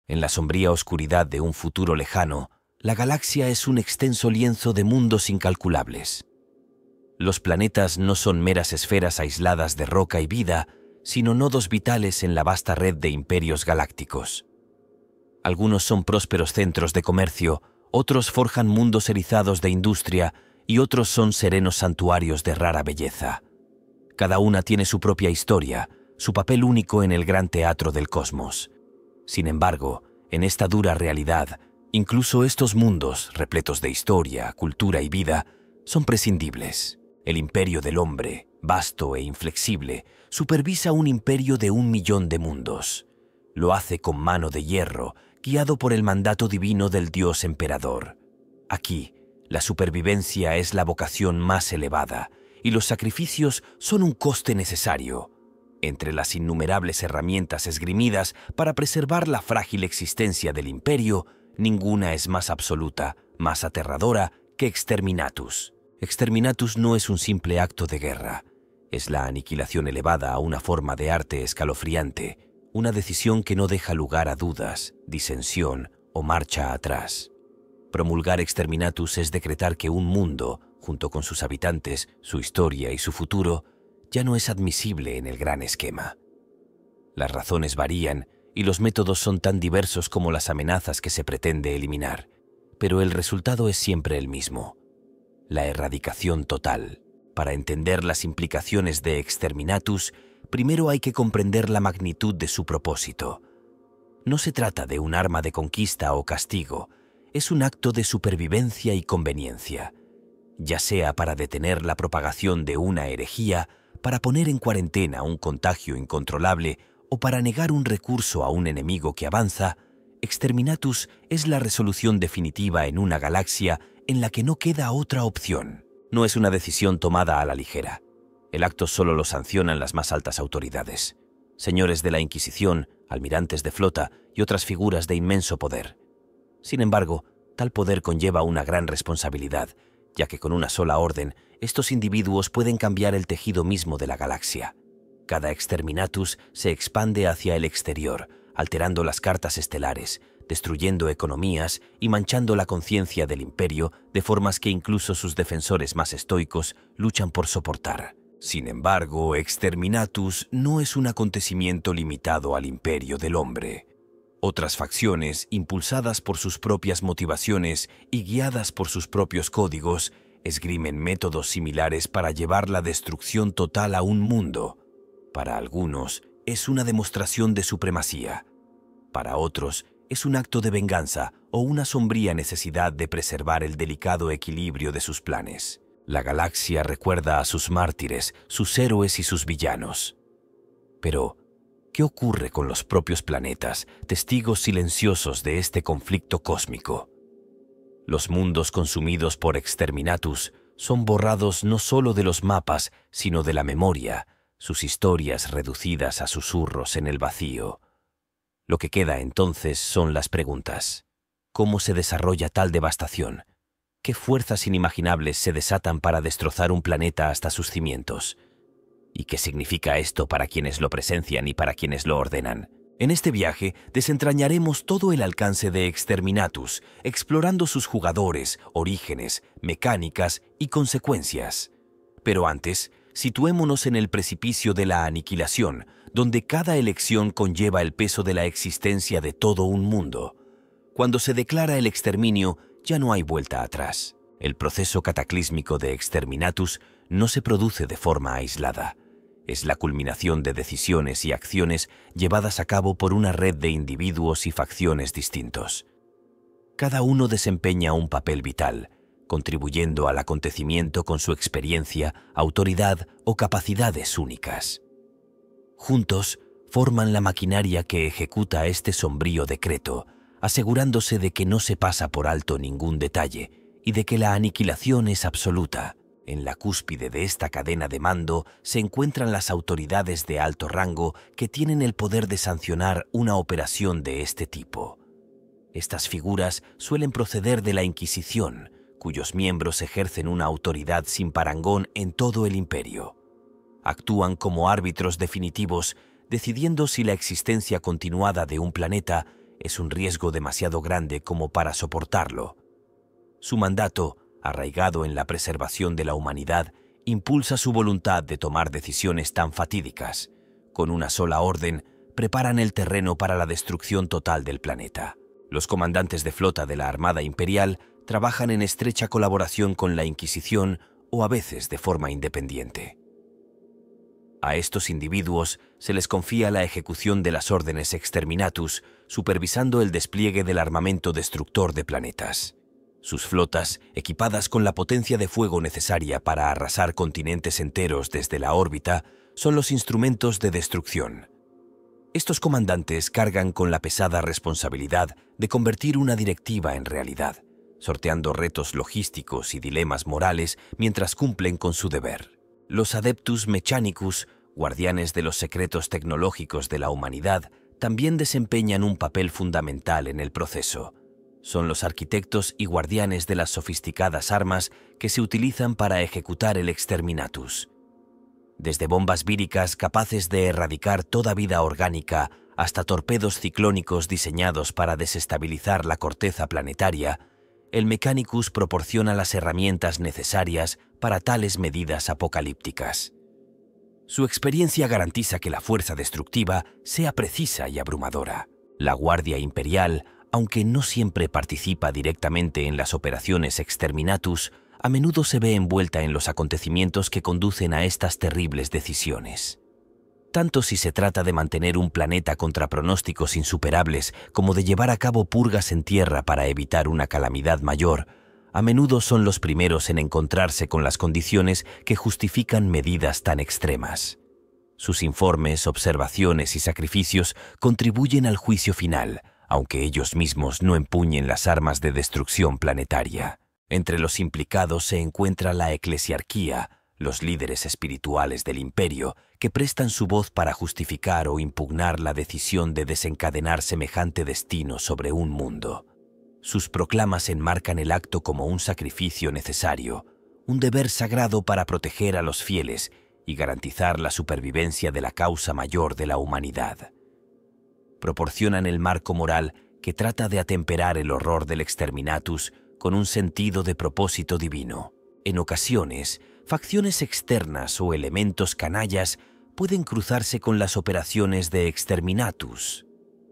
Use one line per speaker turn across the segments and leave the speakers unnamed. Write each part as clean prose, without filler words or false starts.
En la sombría oscuridad de un futuro lejano, la galaxia es un extenso lienzo de mundos incalculables. Los planetas no son meras esferas aisladas de roca y vida, sino nodos vitales en la vasta red de imperios galácticos. Algunos son prósperos centros de comercio, otros forjan mundos erizados de industria y otros son serenos santuarios de rara belleza. Cada una tiene su propia historia, su papel único en el gran teatro del cosmos. Sin embargo, en esta dura realidad, incluso estos mundos, repletos de historia, cultura y vida, son prescindibles. El imperio del hombre, vasto e inflexible, supervisa un imperio de 1.000.000 de mundos. Lo hace con mano de hierro, guiado por el mandato divino del Dios emperador. Aquí, la supervivencia es la vocación más elevada, y los sacrificios son un coste necesario. Entre las innumerables herramientas esgrimidas para preservar la frágil existencia del imperio, ninguna es más absoluta, más aterradora que Exterminatus. Exterminatus no es un simple acto de guerra. Es la aniquilación elevada a una forma de arte escalofriante, una decisión que no deja lugar a dudas, disensión o marcha atrás. Promulgar Exterminatus es decretar que un mundo, junto con sus habitantes, su historia y su futuro, ya no es admisible en el gran esquema. Las razones varían y los métodos son tan diversos como las amenazas que se pretende eliminar, pero el resultado es siempre el mismo: la erradicación total. Para entender las implicaciones de Exterminatus, primero hay que comprender la magnitud de su propósito. No se trata de un arma de conquista o castigo, es un acto de supervivencia y conveniencia, ya sea para detener la propagación de una herejía, para poner en cuarentena un contagio incontrolable o para negar un recurso a un enemigo que avanza. Exterminatus es la resolución definitiva en una galaxia en la que no queda otra opción. No es una decisión tomada a la ligera. El acto solo lo sancionan las más altas autoridades: señores de la Inquisición, almirantes de flota y otras figuras de inmenso poder. Sin embargo, tal poder conlleva una gran responsabilidad, ya que con una sola orden, estos individuos pueden cambiar el tejido mismo de la galaxia. Cada Exterminatus se expande hacia el exterior, alterando las cartas estelares, destruyendo economías y manchando la conciencia del imperio de formas que incluso sus defensores más estoicos luchan por soportar. Sin embargo, Exterminatus no es un acontecimiento limitado al imperio del hombre. Otras facciones, impulsadas por sus propias motivaciones y guiadas por sus propios códigos, esgrimen métodos similares para llevar la destrucción total a un mundo. Para algunos, es una demostración de supremacía. Para otros, es un acto de venganza o una sombría necesidad de preservar el delicado equilibrio de sus planes. La galaxia recuerda a sus mártires, sus héroes y sus villanos. Pero, ¿qué ocurre con los propios planetas, testigos silenciosos de este conflicto cósmico? Los mundos consumidos por Exterminatus son borrados no solo de los mapas, sino de la memoria, sus historias reducidas a susurros en el vacío. Lo que queda entonces son las preguntas. ¿Cómo se desarrolla tal devastación? ¿Qué fuerzas inimaginables se desatan para destrozar un planeta hasta sus cimientos? ¿Y qué significa esto para quienes lo presencian y para quienes lo ordenan? En este viaje desentrañaremos todo el alcance de Exterminatus, explorando sus jugadores, orígenes, mecánicas y consecuencias. Pero antes, situémonos en el precipicio de la aniquilación, donde cada elección conlleva el peso de la existencia de todo un mundo. Cuando se declara el exterminio, ya no hay vuelta atrás. El proceso cataclísmico de Exterminatus no se produce de forma aislada. Es la culminación de decisiones y acciones llevadas a cabo por una red de individuos y facciones distintos. Cada uno desempeña un papel vital, contribuyendo al acontecimiento con su experiencia, autoridad o capacidades únicas. Juntos, forman la maquinaria que ejecuta este sombrío decreto, asegurándose de que no se pasa por alto ningún detalle y de que la aniquilación es absoluta. En la cúspide de esta cadena de mando se encuentran las autoridades de alto rango que tienen el poder de sancionar una operación de este tipo. Estas figuras suelen proceder de la Inquisición, cuyos miembros ejercen una autoridad sin parangón en todo el imperio. Actúan como árbitros definitivos, decidiendo si la existencia continuada de un planeta es un riesgo demasiado grande como para soportarlo. Su mandato, arraigado en la preservación de la humanidad, impulsa su voluntad de tomar decisiones tan fatídicas. Con una sola orden, preparan el terreno para la destrucción total del planeta. Los comandantes de flota de la Armada Imperial trabajan en estrecha colaboración con la Inquisición o a veces de forma independiente. A estos individuos se les confía la ejecución de las órdenes exterminatus, supervisando el despliegue del armamento destructor de planetas. Sus flotas, equipadas con la potencia de fuego necesaria para arrasar continentes enteros desde la órbita, son los instrumentos de destrucción. Estos comandantes cargan con la pesada responsabilidad de convertir una directiva en realidad, sorteando retos logísticos y dilemas morales mientras cumplen con su deber. Los Adeptus Mechanicus, guardianes de los secretos tecnológicos de la humanidad, también desempeñan un papel fundamental en el proceso. Son los arquitectos y guardianes de las sofisticadas armas que se utilizan para ejecutar el exterminatus. Desde bombas víricas capaces de erradicar toda vida orgánica hasta torpedos ciclónicos diseñados para desestabilizar la corteza planetaria, el Mechanicus proporciona las herramientas necesarias para tales medidas apocalípticas. Su experiencia garantiza que la fuerza destructiva sea precisa y abrumadora. La Guardia Imperial, aunque no siempre participa directamente en las operaciones exterminatus, a menudo se ve envuelta en los acontecimientos que conducen a estas terribles decisiones. Tanto si se trata de mantener un planeta contra pronósticos insuperables como de llevar a cabo purgas en tierra para evitar una calamidad mayor, a menudo son los primeros en encontrarse con las condiciones que justifican medidas tan extremas. Sus informes, observaciones y sacrificios contribuyen al juicio final, aunque ellos mismos no empuñen las armas de destrucción planetaria. Entre los implicados se encuentra la eclesiarquía, los líderes espirituales del imperio, que prestan su voz para justificar o impugnar la decisión de desencadenar semejante destino sobre un mundo. Sus proclamas enmarcan el acto como un sacrificio necesario, un deber sagrado para proteger a los fieles y garantizar la supervivencia de la causa mayor de la humanidad. Proporcionan el marco moral que trata de atemperar el horror del exterminatus con un sentido de propósito divino. En ocasiones, facciones externas o elementos canallas pueden cruzarse con las operaciones de exterminatus.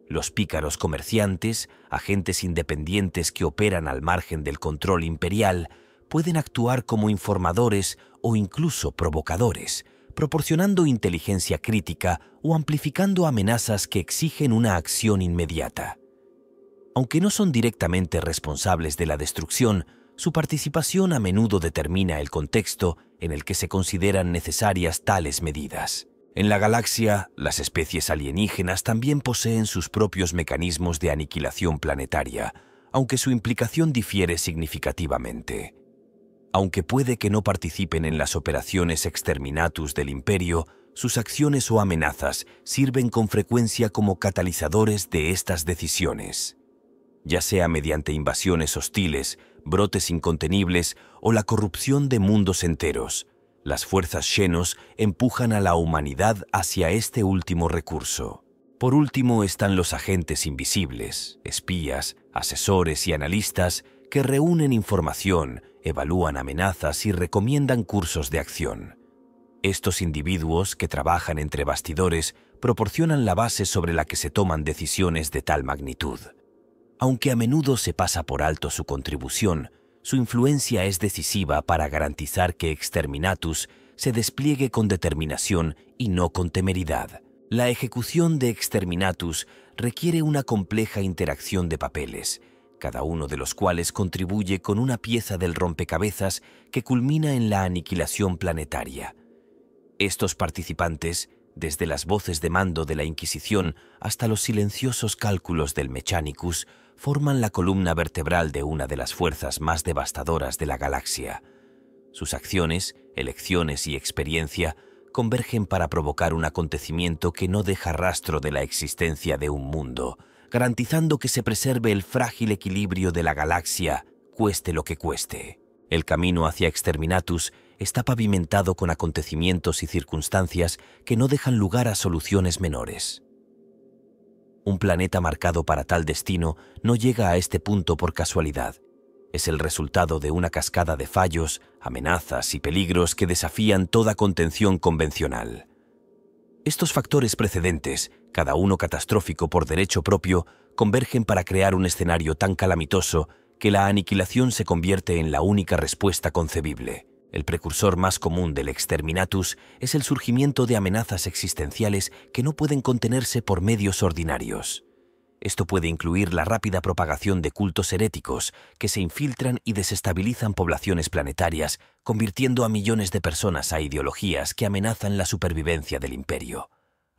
Los pícaros comerciantes, agentes independientes que operan al margen del control imperial, pueden actuar como informadores o incluso provocadores, proporcionando inteligencia crítica o amplificando amenazas que exigen una acción inmediata. Aunque no son directamente responsables de la destrucción, su participación a menudo determina el contexto en el que se consideran necesarias tales medidas. En la galaxia, las especies alienígenas también poseen sus propios mecanismos de aniquilación planetaria, aunque su implicación difiere significativamente. Aunque puede que no participen en las operaciones exterminatus del Imperio, sus acciones o amenazas sirven con frecuencia como catalizadores de estas decisiones. Ya sea mediante invasiones hostiles, brotes incontenibles o la corrupción de mundos enteros, las fuerzas Xenos empujan a la humanidad hacia este último recurso. Por último están los agentes invisibles, espías, asesores y analistas que reúnen información, evalúan amenazas y recomiendan cursos de acción. Estos individuos, que trabajan entre bastidores, proporcionan la base sobre la que se toman decisiones de tal magnitud. Aunque a menudo se pasa por alto su contribución, su influencia es decisiva para garantizar que Exterminatus se despliegue con determinación y no con temeridad. La ejecución de Exterminatus requiere una compleja interacción de papeles, cada uno de los cuales contribuye con una pieza del rompecabezas que culmina en la aniquilación planetaria. Estos participantes, desde las voces de mando de la Inquisición hasta los silenciosos cálculos del Mechanicus, forman la columna vertebral de una de las fuerzas más devastadoras de la galaxia. Sus acciones, elecciones y experiencia convergen para provocar un acontecimiento que no deja rastro de la existencia de un mundo, garantizando que se preserve el frágil equilibrio de la galaxia, cueste lo que cueste. El camino hacia Exterminatus está pavimentado con acontecimientos y circunstancias que no dejan lugar a soluciones menores. Un planeta marcado para tal destino no llega a este punto por casualidad. Es el resultado de una cascada de fallos, amenazas y peligros que desafían toda contención convencional. Estos factores precedentes, cada uno catastrófico por derecho propio, convergen para crear un escenario tan calamitoso que la aniquilación se convierte en la única respuesta concebible. El precursor más común del exterminatus es el surgimiento de amenazas existenciales que no pueden contenerse por medios ordinarios. Esto puede incluir la rápida propagación de cultos heréticos que se infiltran y desestabilizan poblaciones planetarias, convirtiendo a millones de personas a ideologías que amenazan la supervivencia del imperio.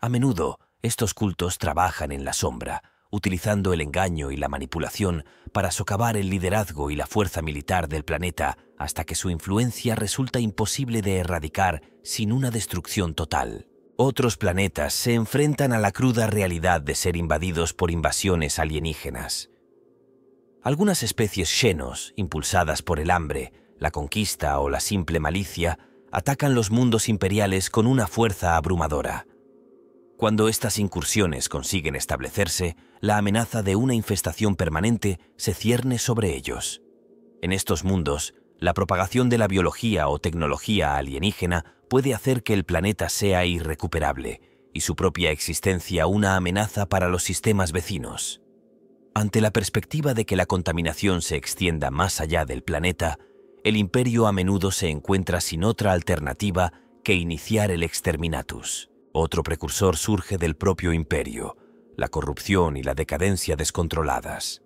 A menudo, estos cultos trabajan en la sombra, utilizando el engaño y la manipulación para socavar el liderazgo y la fuerza militar del planeta hasta que su influencia resulta imposible de erradicar sin una destrucción total. Otros planetas se enfrentan a la cruda realidad de ser invadidos por invasiones alienígenas. Algunas especies xenos, impulsadas por el hambre, la conquista o la simple malicia, atacan los mundos imperiales con una fuerza abrumadora. Cuando estas incursiones consiguen establecerse, la amenaza de una infestación permanente se cierne sobre ellos. En estos mundos, la propagación de la biología o tecnología alienígena puede hacer que el planeta sea irrecuperable y su propia existencia una amenaza para los sistemas vecinos. Ante la perspectiva de que la contaminación se extienda más allá del planeta, el imperio a menudo se encuentra sin otra alternativa que iniciar el exterminatus. Otro precursor surge del propio imperio, la corrupción y la decadencia descontroladas.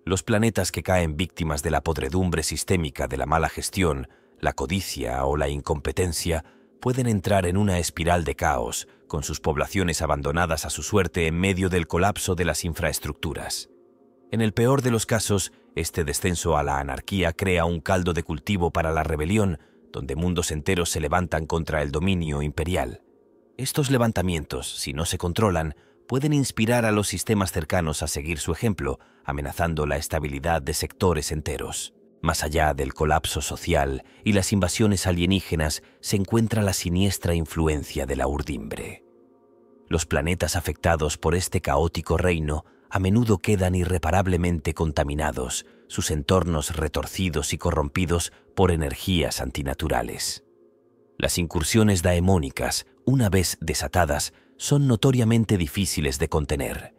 Los planetas que caen víctimas de la podredumbre sistémica de la mala gestión, la codicia o la incompetencia pueden entrar en una espiral de caos, con sus poblaciones abandonadas a su suerte en medio del colapso de las infraestructuras. En el peor de los casos, este descenso a la anarquía crea un caldo de cultivo para la rebelión, donde mundos enteros se levantan contra el dominio imperial. Estos levantamientos, si no se controlan, pueden inspirar a los sistemas cercanos a seguir su ejemplo, amenazando la estabilidad de sectores enteros. Más allá del colapso social y las invasiones alienígenas se encuentra la siniestra influencia de la urdimbre. Los planetas afectados por este caótico reino a menudo quedan irreparablemente contaminados, sus entornos retorcidos y corrompidos por energías antinaturales. Las incursiones daemónicas, una vez desatadas, son notoriamente difíciles de contener.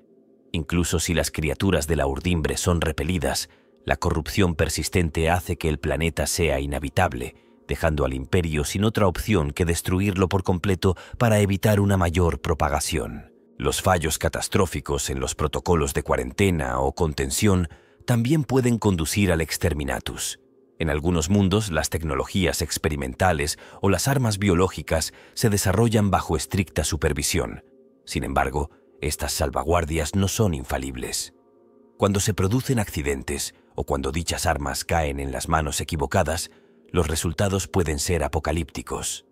Incluso si las criaturas de la urdimbre son repelidas, la corrupción persistente hace que el planeta sea inhabitable, dejando al imperio sin otra opción que destruirlo por completo para evitar una mayor propagación. Los fallos catastróficos en los protocolos de cuarentena o contención también pueden conducir al exterminatus. En algunos mundos, las tecnologías experimentales o las armas biológicas se desarrollan bajo estricta supervisión. Sin embargo, estas salvaguardias no son infalibles. Cuando se producen accidentes o cuando dichas armas caen en las manos equivocadas, los resultados pueden ser apocalípticos.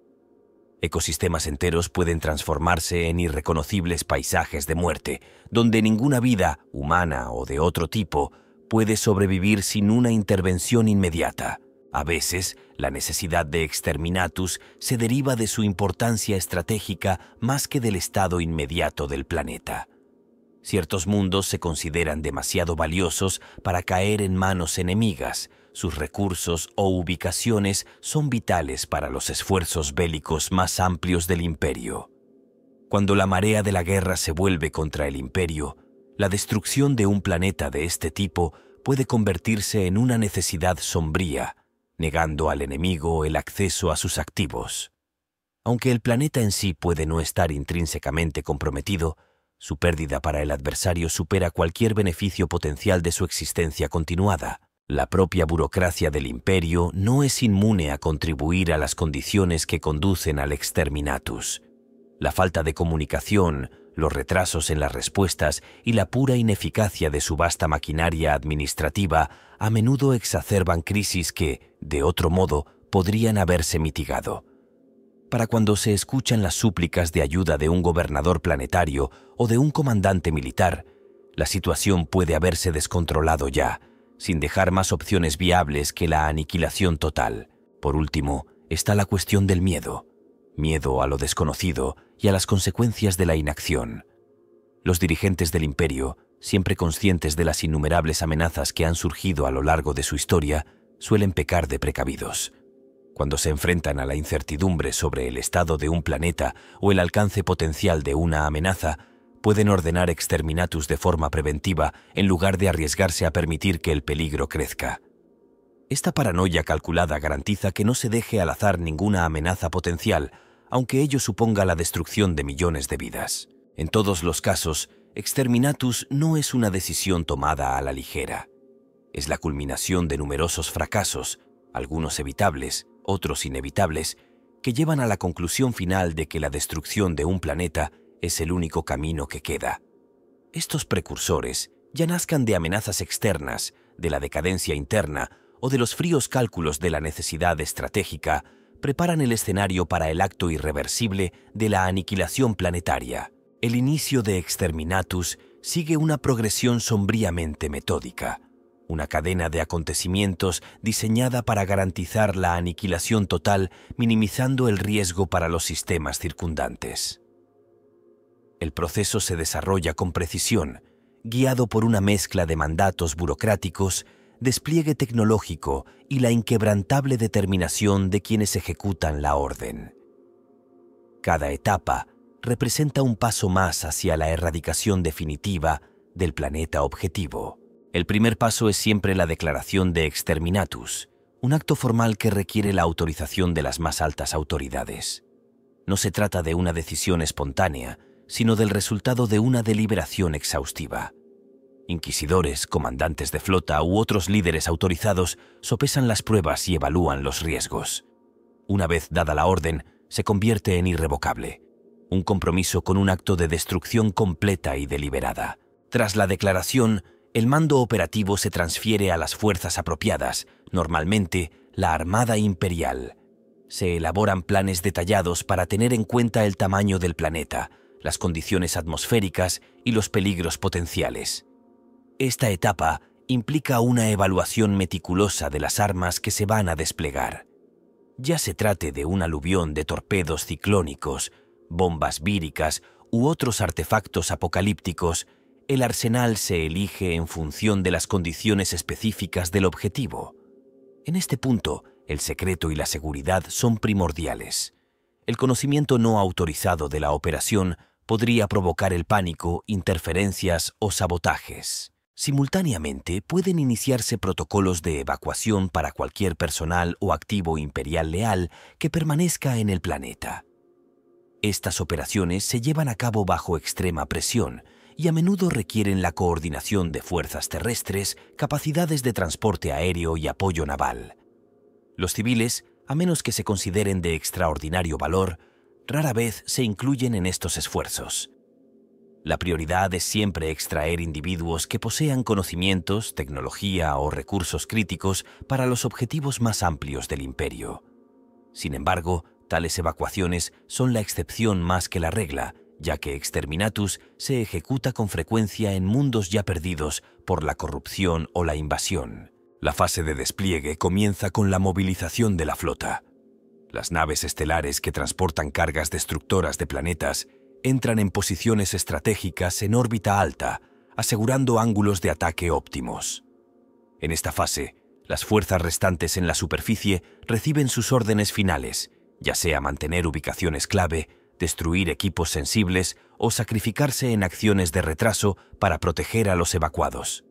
Ecosistemas enteros pueden transformarse en irreconocibles paisajes de muerte, donde ninguna vida, humana o de otro tipo, puede sobrevivir sin una intervención inmediata. A veces, la necesidad de exterminatus se deriva de su importancia estratégica más que del estado inmediato del planeta. Ciertos mundos se consideran demasiado valiosos para caer en manos enemigas. Sus recursos o ubicaciones son vitales para los esfuerzos bélicos más amplios del imperio. Cuando la marea de la guerra se vuelve contra el imperio, la destrucción de un planeta de este tipo puede convertirse en una necesidad sombría, negando al enemigo el acceso a sus activos. Aunque el planeta en sí puede no estar intrínsecamente comprometido, su pérdida para el adversario supera cualquier beneficio potencial de su existencia continuada. La propia burocracia del imperio no es inmune a contribuir a las condiciones que conducen al exterminatus. La falta de comunicación, los retrasos en las respuestas y la pura ineficacia de su vasta maquinaria administrativa a menudo exacerban crisis que, de otro modo, podrían haberse mitigado. Para cuando se escuchan las súplicas de ayuda de un gobernador planetario o de un comandante militar, la situación puede haberse descontrolado ya, sin dejar más opciones viables que la aniquilación total. Por último, está la cuestión del miedo. Miedo a lo desconocido y a las consecuencias de la inacción. Los dirigentes del Imperio, siempre conscientes de las innumerables amenazas que han surgido a lo largo de su historia, suelen pecar de precavidos. Cuando se enfrentan a la incertidumbre sobre el estado de un planeta o el alcance potencial de una amenaza, pueden ordenar exterminatus de forma preventiva en lugar de arriesgarse a permitir que el peligro crezca. Esta paranoia calculada garantiza que no se deje al azar ninguna amenaza potencial, aunque ello suponga la destrucción de millones de vidas. En todos los casos, exterminatus no es una decisión tomada a la ligera. Es la culminación de numerosos fracasos, algunos evitables, otros inevitables, que llevan a la conclusión final de que la destrucción de un planeta es el único camino que queda. Estos precursores, ya nazcan de amenazas externas, de la decadencia interna o de los fríos cálculos de la necesidad estratégica, preparan el escenario para el acto irreversible de la aniquilación planetaria. El inicio de Exterminatus sigue una progresión sombríamente metódica, una cadena de acontecimientos diseñada para garantizar la aniquilación total, minimizando el riesgo para los sistemas circundantes. El proceso se desarrolla con precisión, guiado por una mezcla de mandatos burocráticos, despliegue tecnológico y la inquebrantable determinación de quienes ejecutan la orden. Cada etapa representa un paso más hacia la erradicación definitiva del planeta objetivo. El primer paso es siempre la declaración de Exterminatus, un acto formal que requiere la autorización de las más altas autoridades. No se trata de una decisión espontánea, sino del resultado de una deliberación exhaustiva. Inquisidores, comandantes de flota u otros líderes autorizados sopesan las pruebas y evalúan los riesgos. Una vez dada la orden, se convierte en irrevocable. Un compromiso con un acto de destrucción completa y deliberada. Tras la declaración, el mando operativo se transfiere a las fuerzas apropiadas, normalmente la Armada Imperial. Se elaboran planes detallados para tener en cuenta el tamaño del planeta, las condiciones atmosféricas y los peligros potenciales. Esta etapa implica una evaluación meticulosa de las armas que se van a desplegar. Ya se trate de un aluvión de torpedos ciclónicos, bombas víricas u otros artefactos apocalípticos, el arsenal se elige en función de las condiciones específicas del objetivo. En este punto, el secreto y la seguridad son primordiales. El conocimiento no autorizado de la operación podría provocar el pánico, interferencias o sabotajes. Simultáneamente, pueden iniciarse protocolos de evacuación para cualquier personal o activo imperial leal que permanezca en el planeta. Estas operaciones se llevan a cabo bajo extrema presión y a menudo requieren la coordinación de fuerzas terrestres, capacidades de transporte aéreo y apoyo naval. Los civiles, a menos que se consideren de extraordinario valor, rara vez se incluyen en estos esfuerzos. La prioridad es siempre extraer individuos que posean conocimientos, tecnología o recursos críticos para los objetivos más amplios del imperio. Sin embargo, tales evacuaciones son la excepción más que la regla, ya que Exterminatus se ejecuta con frecuencia en mundos ya perdidos por la corrupción o la invasión. La fase de despliegue comienza con la movilización de la flota. Las naves estelares que transportan cargas destructoras de planetas entran en posiciones estratégicas en órbita alta, asegurando ángulos de ataque óptimos. En esta fase, las fuerzas restantes en la superficie reciben sus órdenes finales, ya sea mantener ubicaciones clave, destruir equipos sensibles o sacrificarse en acciones de retraso para proteger a los evacuados.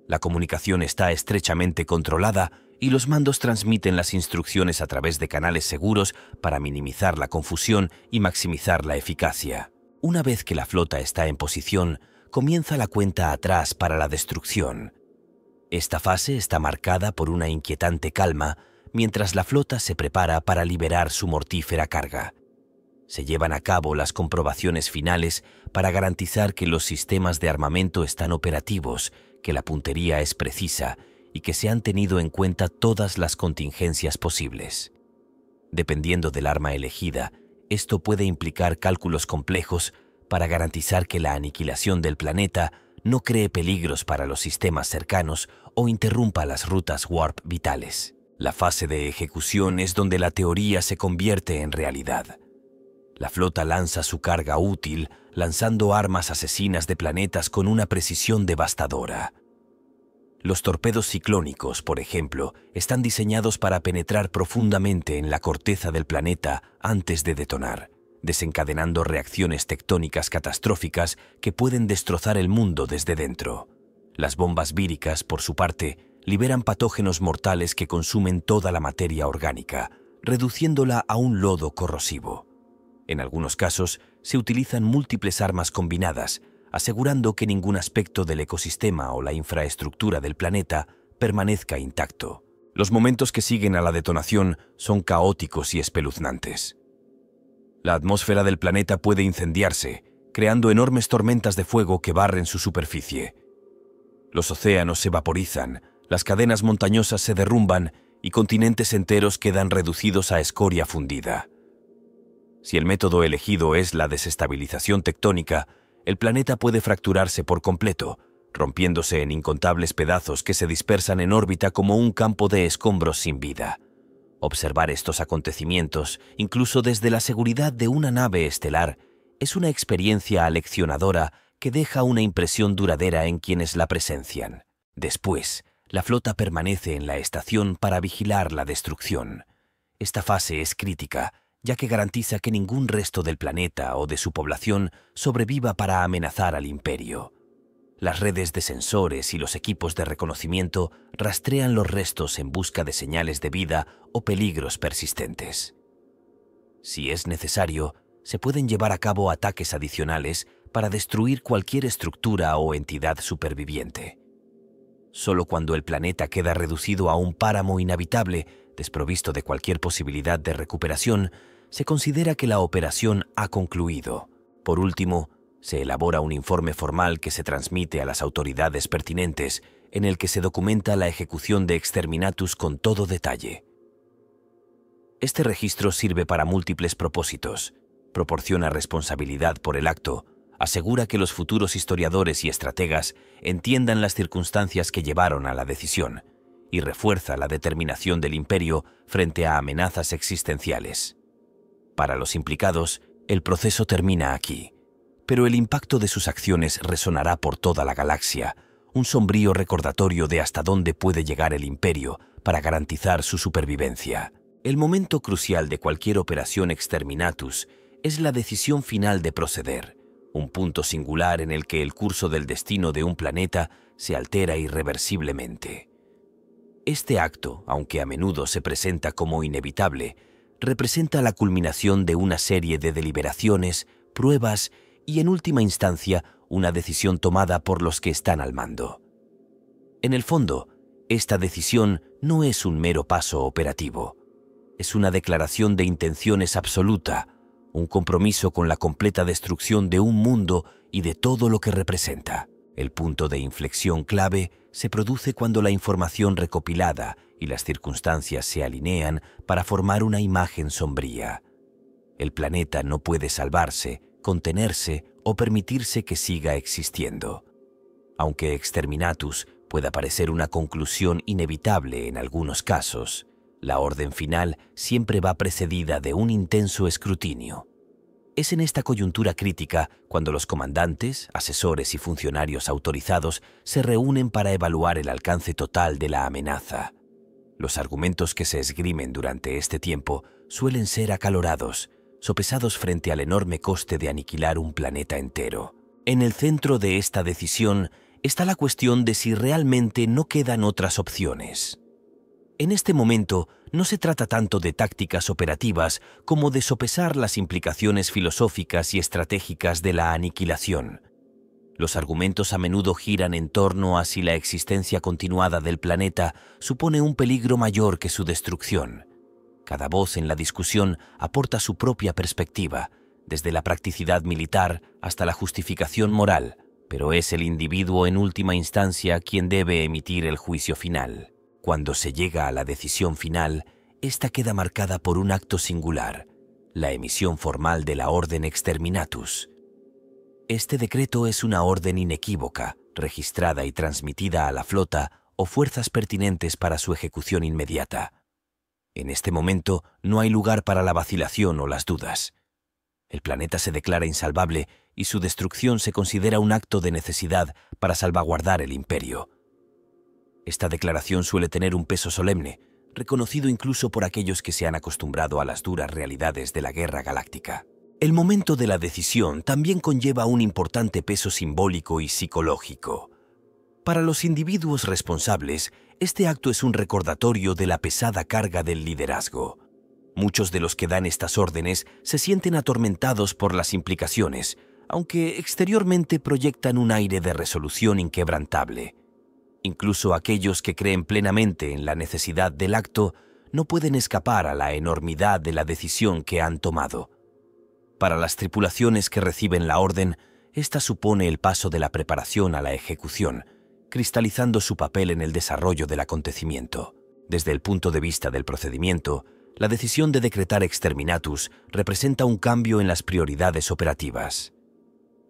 La comunicación está estrechamente controlada y los mandos transmiten las instrucciones a través de canales seguros para minimizar la confusión y maximizar la eficacia. Una vez que la flota está en posición, comienza la cuenta atrás para la destrucción. Esta fase está marcada por una inquietante calma, mientras la flota se prepara para liberar su mortífera carga. Se llevan a cabo las comprobaciones finales para garantizar que los sistemas de armamento están operativos, que la puntería es precisa y que se han tenido en cuenta todas las contingencias posibles. Dependiendo del arma elegida, esto puede implicar cálculos complejos para garantizar que la aniquilación del planeta no cree peligros para los sistemas cercanos o interrumpa las rutas warp vitales. La fase de ejecución es donde la teoría se convierte en realidad. La flota lanza su carga útil, lanzando armas asesinas de planetas con una precisión devastadora. Los torpedos ciclónicos, por ejemplo, están diseñados para penetrar profundamente en la corteza del planeta antes de detonar, desencadenando reacciones tectónicas catastróficas que pueden destrozar el mundo desde dentro. Las bombas víricas, por su parte, liberan patógenos mortales que consumen toda la materia orgánica, reduciéndola a un lodo corrosivo. En algunos casos, se utilizan múltiples armas combinadas, asegurando que ningún aspecto del ecosistema o la infraestructura del planeta permanezca intacto. Los momentos que siguen a la detonación son caóticos y espeluznantes. La atmósfera del planeta puede incendiarse, creando enormes tormentas de fuego que barren su superficie. Los océanos se vaporizan, las cadenas montañosas se derrumban y continentes enteros quedan reducidos a escoria fundida. Si el método elegido es la desestabilización tectónica, el planeta puede fracturarse por completo, rompiéndose en incontables pedazos que se dispersan en órbita como un campo de escombros sin vida. Observar estos acontecimientos, incluso desde la seguridad de una nave estelar, es una experiencia aleccionadora que deja una impresión duradera en quienes la presencian. Después, la flota permanece en la estación para vigilar la destrucción. Esta fase es crítica, ya que garantiza que ningún resto del planeta o de su población sobreviva para amenazar al Imperio. Las redes de sensores y los equipos de reconocimiento rastrean los restos en busca de señales de vida o peligros persistentes. Si es necesario, se pueden llevar a cabo ataques adicionales para destruir cualquier estructura o entidad superviviente. Solo cuando el planeta queda reducido a un páramo inhabitable, desprovisto de cualquier posibilidad de recuperación, se considera que la operación ha concluido. Por último, se elabora un informe formal que se transmite a las autoridades pertinentes, en el que se documenta la ejecución de Exterminatus con todo detalle. Este registro sirve para múltiples propósitos, proporciona responsabilidad por el acto, asegura que los futuros historiadores y estrategas entiendan las circunstancias que llevaron a la decisión, y refuerza la determinación del Imperio frente a amenazas existenciales. Para los implicados, el proceso termina aquí, pero el impacto de sus acciones resonará por toda la galaxia, un sombrío recordatorio de hasta dónde puede llegar el Imperio para garantizar su supervivencia. El momento crucial de cualquier operación Exterminatus es la decisión final de proceder, un punto singular en el que el curso del destino de un planeta se altera irreversiblemente. Este acto, aunque a menudo se presenta como inevitable, representa la culminación de una serie de deliberaciones, pruebas y, en última instancia, una decisión tomada por los que están al mando. En el fondo, esta decisión no es un mero paso operativo. Es una declaración de intenciones absoluta, un compromiso con la completa destrucción de un mundo y de todo lo que representa. El punto de inflexión clave se produce cuando la información recopilada y las circunstancias se alinean para formar una imagen sombría. El planeta no puede salvarse, contenerse o permitirse que siga existiendo. Aunque Exterminatus pueda parecer una conclusión inevitable en algunos casos, la orden final siempre va precedida de un intenso escrutinio. Es en esta coyuntura crítica cuando los comandantes, asesores y funcionarios autorizados se reúnen para evaluar el alcance total de la amenaza. Los argumentos que se esgrimen durante este tiempo suelen ser acalorados, sopesados frente al enorme coste de aniquilar un planeta entero. En el centro de esta decisión está la cuestión de si realmente no quedan otras opciones. En este momento no se trata tanto de tácticas operativas como de sopesar las implicaciones filosóficas y estratégicas de la aniquilación. Los argumentos a menudo giran en torno a si la existencia continuada del planeta supone un peligro mayor que su destrucción. Cada voz en la discusión aporta su propia perspectiva, desde la practicidad militar hasta la justificación moral, pero es el individuo en última instancia quien debe emitir el juicio final. Cuando se llega a la decisión final, esta queda marcada por un acto singular, la emisión formal de la Orden Exterminatus. Este decreto es una orden inequívoca, registrada y transmitida a la flota o fuerzas pertinentes para su ejecución inmediata. En este momento no hay lugar para la vacilación o las dudas. El planeta se declara insalvable y su destrucción se considera un acto de necesidad para salvaguardar el imperio. Esta declaración suele tener un peso solemne, reconocido incluso por aquellos que se han acostumbrado a las duras realidades de la guerra galáctica. El momento de la decisión también conlleva un importante peso simbólico y psicológico. Para los individuos responsables, este acto es un recordatorio de la pesada carga del liderazgo. Muchos de los que dan estas órdenes se sienten atormentados por las implicaciones, aunque exteriormente proyectan un aire de resolución inquebrantable. Incluso aquellos que creen plenamente en la necesidad del acto no pueden escapar a la enormidad de la decisión que han tomado. Para las tripulaciones que reciben la orden, esta supone el paso de la preparación a la ejecución, cristalizando su papel en el desarrollo del acontecimiento. Desde el punto de vista del procedimiento, la decisión de decretar exterminatus representa un cambio en las prioridades operativas.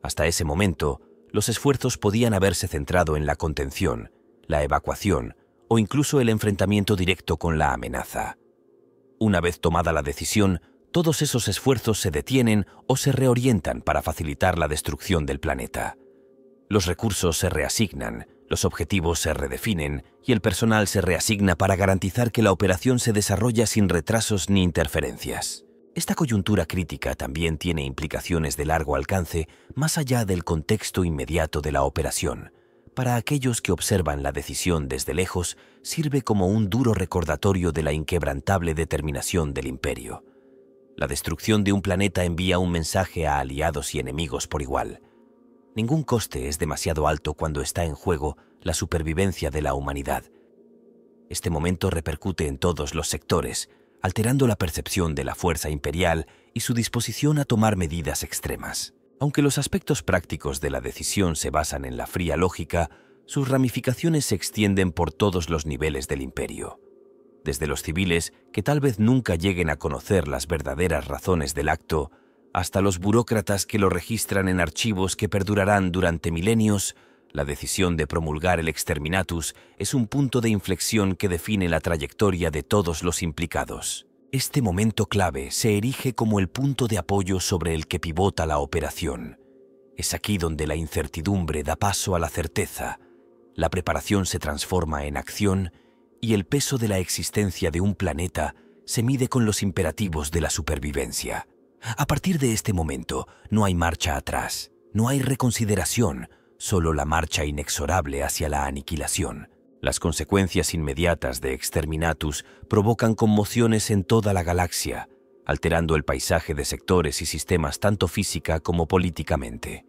Hasta ese momento, los esfuerzos podían haberse centrado en la contención, la evacuación o incluso el enfrentamiento directo con la amenaza. Una vez tomada la decisión, todos esos esfuerzos se detienen o se reorientan para facilitar la destrucción del planeta. Los recursos se reasignan, los objetivos se redefinen y el personal se reasigna para garantizar que la operación se desarrolla sin retrasos ni interferencias. Esta coyuntura crítica también tiene implicaciones de largo alcance más allá del contexto inmediato de la operación. Para aquellos que observan la decisión desde lejos, sirve como un duro recordatorio de la inquebrantable determinación del imperio. La destrucción de un planeta envía un mensaje a aliados y enemigos por igual. Ningún coste es demasiado alto cuando está en juego la supervivencia de la humanidad. Este momento repercute en todos los sectores, alterando la percepción de la fuerza imperial y su disposición a tomar medidas extremas. Aunque los aspectos prácticos de la decisión se basan en la fría lógica, sus ramificaciones se extienden por todos los niveles del imperio. Desde los civiles, que tal vez nunca lleguen a conocer las verdaderas razones del acto, hasta los burócratas que lo registran en archivos que perdurarán durante milenios, la decisión de promulgar el exterminatus es un punto de inflexión que define la trayectoria de todos los implicados. Este momento clave se erige como el punto de apoyo sobre el que pivota la operación. Es aquí donde la incertidumbre da paso a la certeza, la preparación se transforma en acción y el peso de la existencia de un planeta se mide con los imperativos de la supervivencia. A partir de este momento, no hay marcha atrás, no hay reconsideración, solo la marcha inexorable hacia la aniquilación. Las consecuencias inmediatas de exterminatus provocan conmociones en toda la galaxia, alterando el paisaje de sectores y sistemas tanto física como políticamente.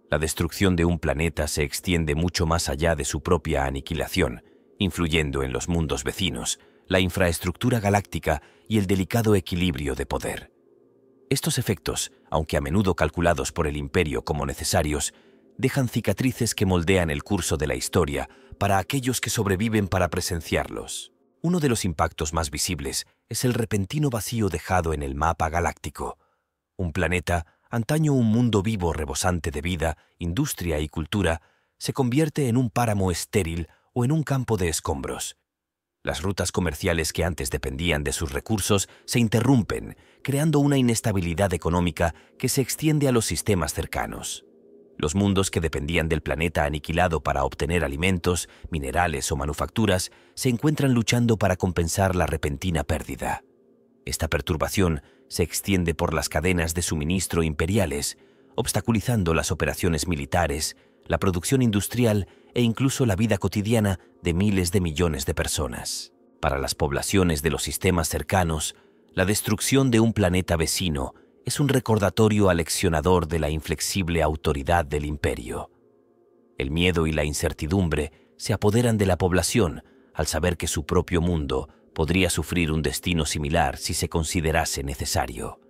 La destrucción de un planeta se extiende mucho más allá de su propia aniquilación, influyendo en los mundos vecinos, la infraestructura galáctica y el delicado equilibrio de poder. Estos efectos, aunque a menudo calculados por el imperio como necesarios, dejan cicatrices que moldean el curso de la historia para aquellos que sobreviven para presenciarlos. Uno de los impactos más visibles es el repentino vacío dejado en el mapa galáctico. Un planeta, antaño un mundo vivo rebosante de vida, industria y cultura, se convierte en un páramo estéril o en un campo de escombros. Las rutas comerciales que antes dependían de sus recursos se interrumpen, creando una inestabilidad económica que se extiende a los sistemas cercanos. Los mundos que dependían del planeta aniquilado para obtener alimentos, minerales o manufacturas se encuentran luchando para compensar la repentina pérdida. Esta perturbación se extiende por las cadenas de suministro imperiales, obstaculizando las operaciones militares, la producción industrial e incluso la vida cotidiana de miles de millones de personas. Para las poblaciones de los sistemas cercanos, la destrucción de un planeta vecino es un recordatorio aleccionador de la inflexible autoridad del imperio. El miedo y la incertidumbre se apoderan de la población al saber que su propio mundo podría sufrir un destino similar si se considerase necesario.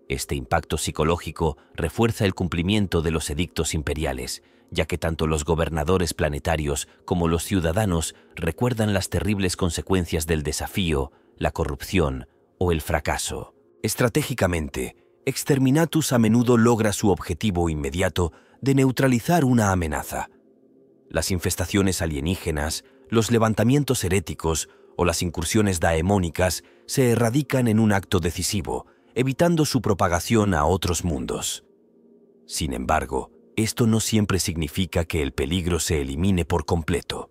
Este impacto psicológico refuerza el cumplimiento de los edictos imperiales, ya que tanto los gobernadores planetarios como los ciudadanos recuerdan las terribles consecuencias del desafío, la corrupción o el fracaso. Estratégicamente, Exterminatus a menudo logra su objetivo inmediato de neutralizar una amenaza. Las infestaciones alienígenas, los levantamientos heréticos o las incursiones daemónicas se erradican en un acto decisivo, evitando su propagación a otros mundos. Sin embargo, esto no siempre significa que el peligro se elimine por completo.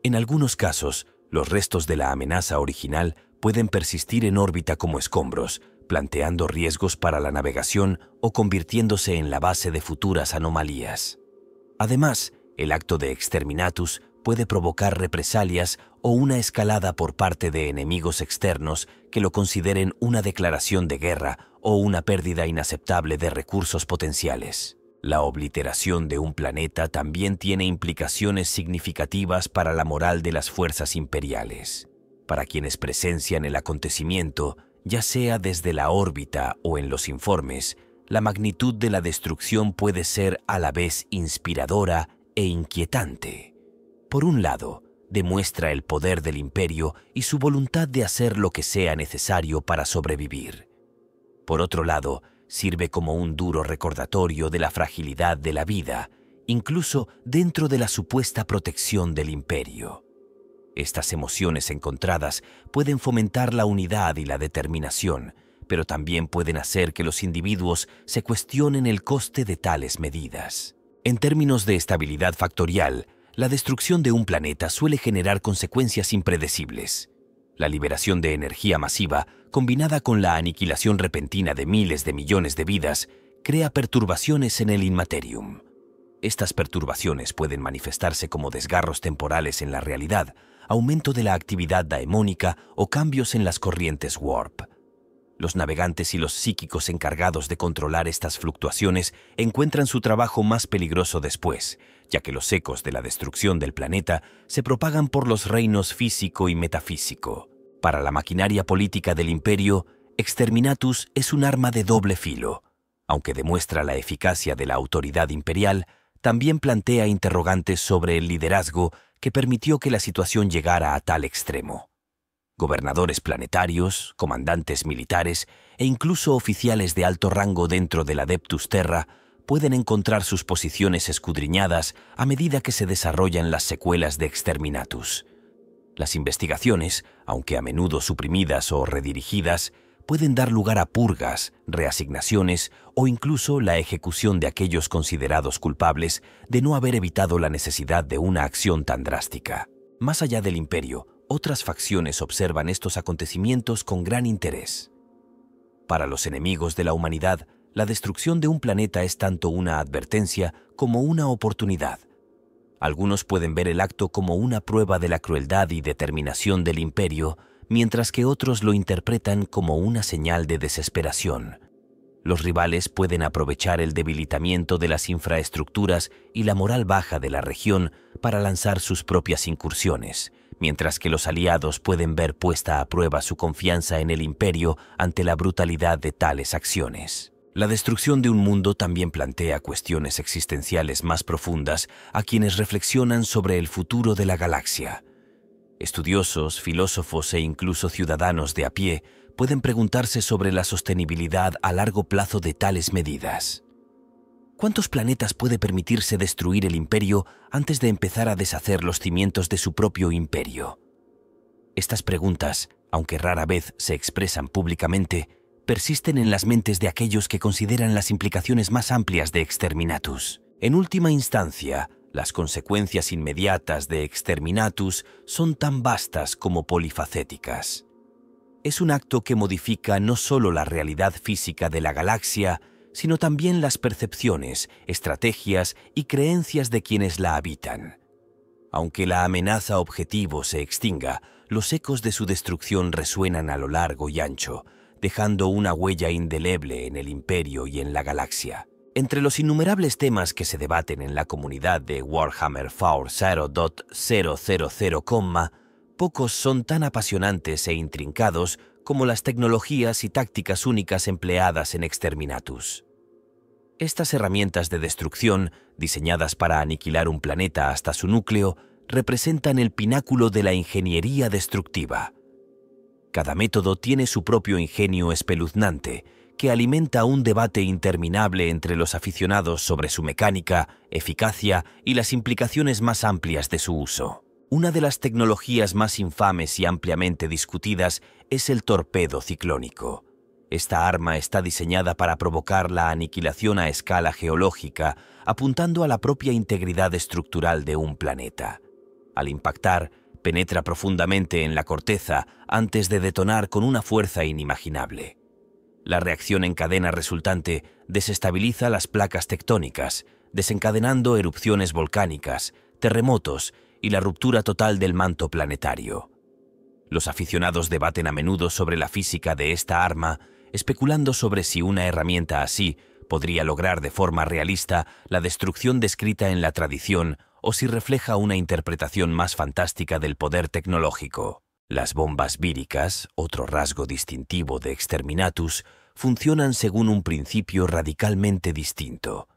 En algunos casos, los restos de la amenaza original pueden persistir en órbita como escombros, planteando riesgos para la navegación o convirtiéndose en la base de futuras anomalías. Además, el acto de exterminatus puede provocar represalias o una escalada por parte de enemigos externos que lo consideren una declaración de guerra o una pérdida inaceptable de recursos potenciales. La obliteración de un planeta también tiene implicaciones significativas para la moral de las fuerzas imperiales. Para quienes presencian el acontecimiento, ya sea desde la órbita o en los informes, la magnitud de la destrucción puede ser a la vez inspiradora e inquietante. Por un lado, demuestra el poder del imperio y su voluntad de hacer lo que sea necesario para sobrevivir. Por otro lado, sirve como un duro recordatorio de la fragilidad de la vida, incluso dentro de la supuesta protección del imperio. Estas emociones encontradas pueden fomentar la unidad y la determinación, pero también pueden hacer que los individuos se cuestionen el coste de tales medidas. En términos de estabilidad factorial, la destrucción de un planeta suele generar consecuencias impredecibles. La liberación de energía masiva, combinada con la aniquilación repentina de miles de millones de vidas, crea perturbaciones en el Inmaterium. Estas perturbaciones pueden manifestarse como desgarros temporales en la realidad, aumento de la actividad daemónica o cambios en las corrientes warp. Los navegantes y los psíquicos encargados de controlar estas fluctuaciones encuentran su trabajo más peligroso después, ya que los ecos de la destrucción del planeta se propagan por los reinos físico y metafísico. Para la maquinaria política del imperio, Exterminatus es un arma de doble filo. Aunque demuestra la eficacia de la autoridad imperial, también plantea interrogantes sobre el liderazgo que permitió que la situación llegara a tal extremo. Gobernadores planetarios, comandantes militares e incluso oficiales de alto rango dentro del Adeptus Terra pueden encontrar sus posiciones escudriñadas a medida que se desarrollan las secuelas de Exterminatus. Las investigaciones, aunque a menudo suprimidas o redirigidas, pueden dar lugar a purgas, reasignaciones o incluso la ejecución de aquellos considerados culpables de no haber evitado la necesidad de una acción tan drástica. Más allá del imperio, otras facciones observan estos acontecimientos con gran interés. Para los enemigos de la humanidad, la destrucción de un planeta es tanto una advertencia como una oportunidad. Algunos pueden ver el acto como una prueba de la crueldad y determinación del imperio, mientras que otros lo interpretan como una señal de desesperación. Los rivales pueden aprovechar el debilitamiento de las infraestructuras y la moral baja de la región para lanzar sus propias incursiones, mientras que los aliados pueden ver puesta a prueba su confianza en el imperio ante la brutalidad de tales acciones. La destrucción de un mundo también plantea cuestiones existenciales más profundas a quienes reflexionan sobre el futuro de la galaxia. Estudiosos, filósofos e incluso ciudadanos de a pie pueden preguntarse sobre la sostenibilidad a largo plazo de tales medidas. ¿Cuántos planetas puede permitirse destruir el imperio antes de empezar a deshacer los cimientos de su propio imperio? Estas preguntas, aunque rara vez se expresan públicamente, persisten en las mentes de aquellos que consideran las implicaciones más amplias de Exterminatus. En última instancia, las consecuencias inmediatas de Exterminatus son tan vastas como polifacéticas. Es un acto que modifica no solo la realidad física de la galaxia, sino también las percepciones, estrategias y creencias de quienes la habitan. Aunque la amenaza objetivo se extinga, los ecos de su destrucción resuenan a lo largo y ancho, dejando una huella indeleble en el imperio y en la galaxia. Entre los innumerables temas que se debaten en la comunidad de Warhammer 40.000, pocos son tan apasionantes e intrincados como las tecnologías y tácticas únicas empleadas en Exterminatus. Estas herramientas de destrucción, diseñadas para aniquilar un planeta hasta su núcleo, representan el pináculo de la ingeniería destructiva. Cada método tiene su propio ingenio espeluznante, que alimenta un debate interminable entre los aficionados sobre su mecánica, eficacia y las implicaciones más amplias de su uso. Una de las tecnologías más infames y ampliamente discutidas es el torpedo ciclónico. Esta arma está diseñada para provocar la aniquilación a escala geológica, apuntando a la propia integridad estructural de un planeta. Al impactar, penetra profundamente en la corteza antes de detonar con una fuerza inimaginable. La reacción en cadena resultante desestabiliza las placas tectónicas, desencadenando erupciones volcánicas, terremotos y la ruptura total del manto planetario. Los aficionados debaten a menudo sobre la física de esta arma, especulando sobre si una herramienta así podría lograr de forma realista la destrucción descrita en la tradición o si refleja una interpretación más fantástica del poder tecnológico. Las bombas víricas, otro rasgo distintivo de Exterminatus, funcionan según un principio radicalmente distinto.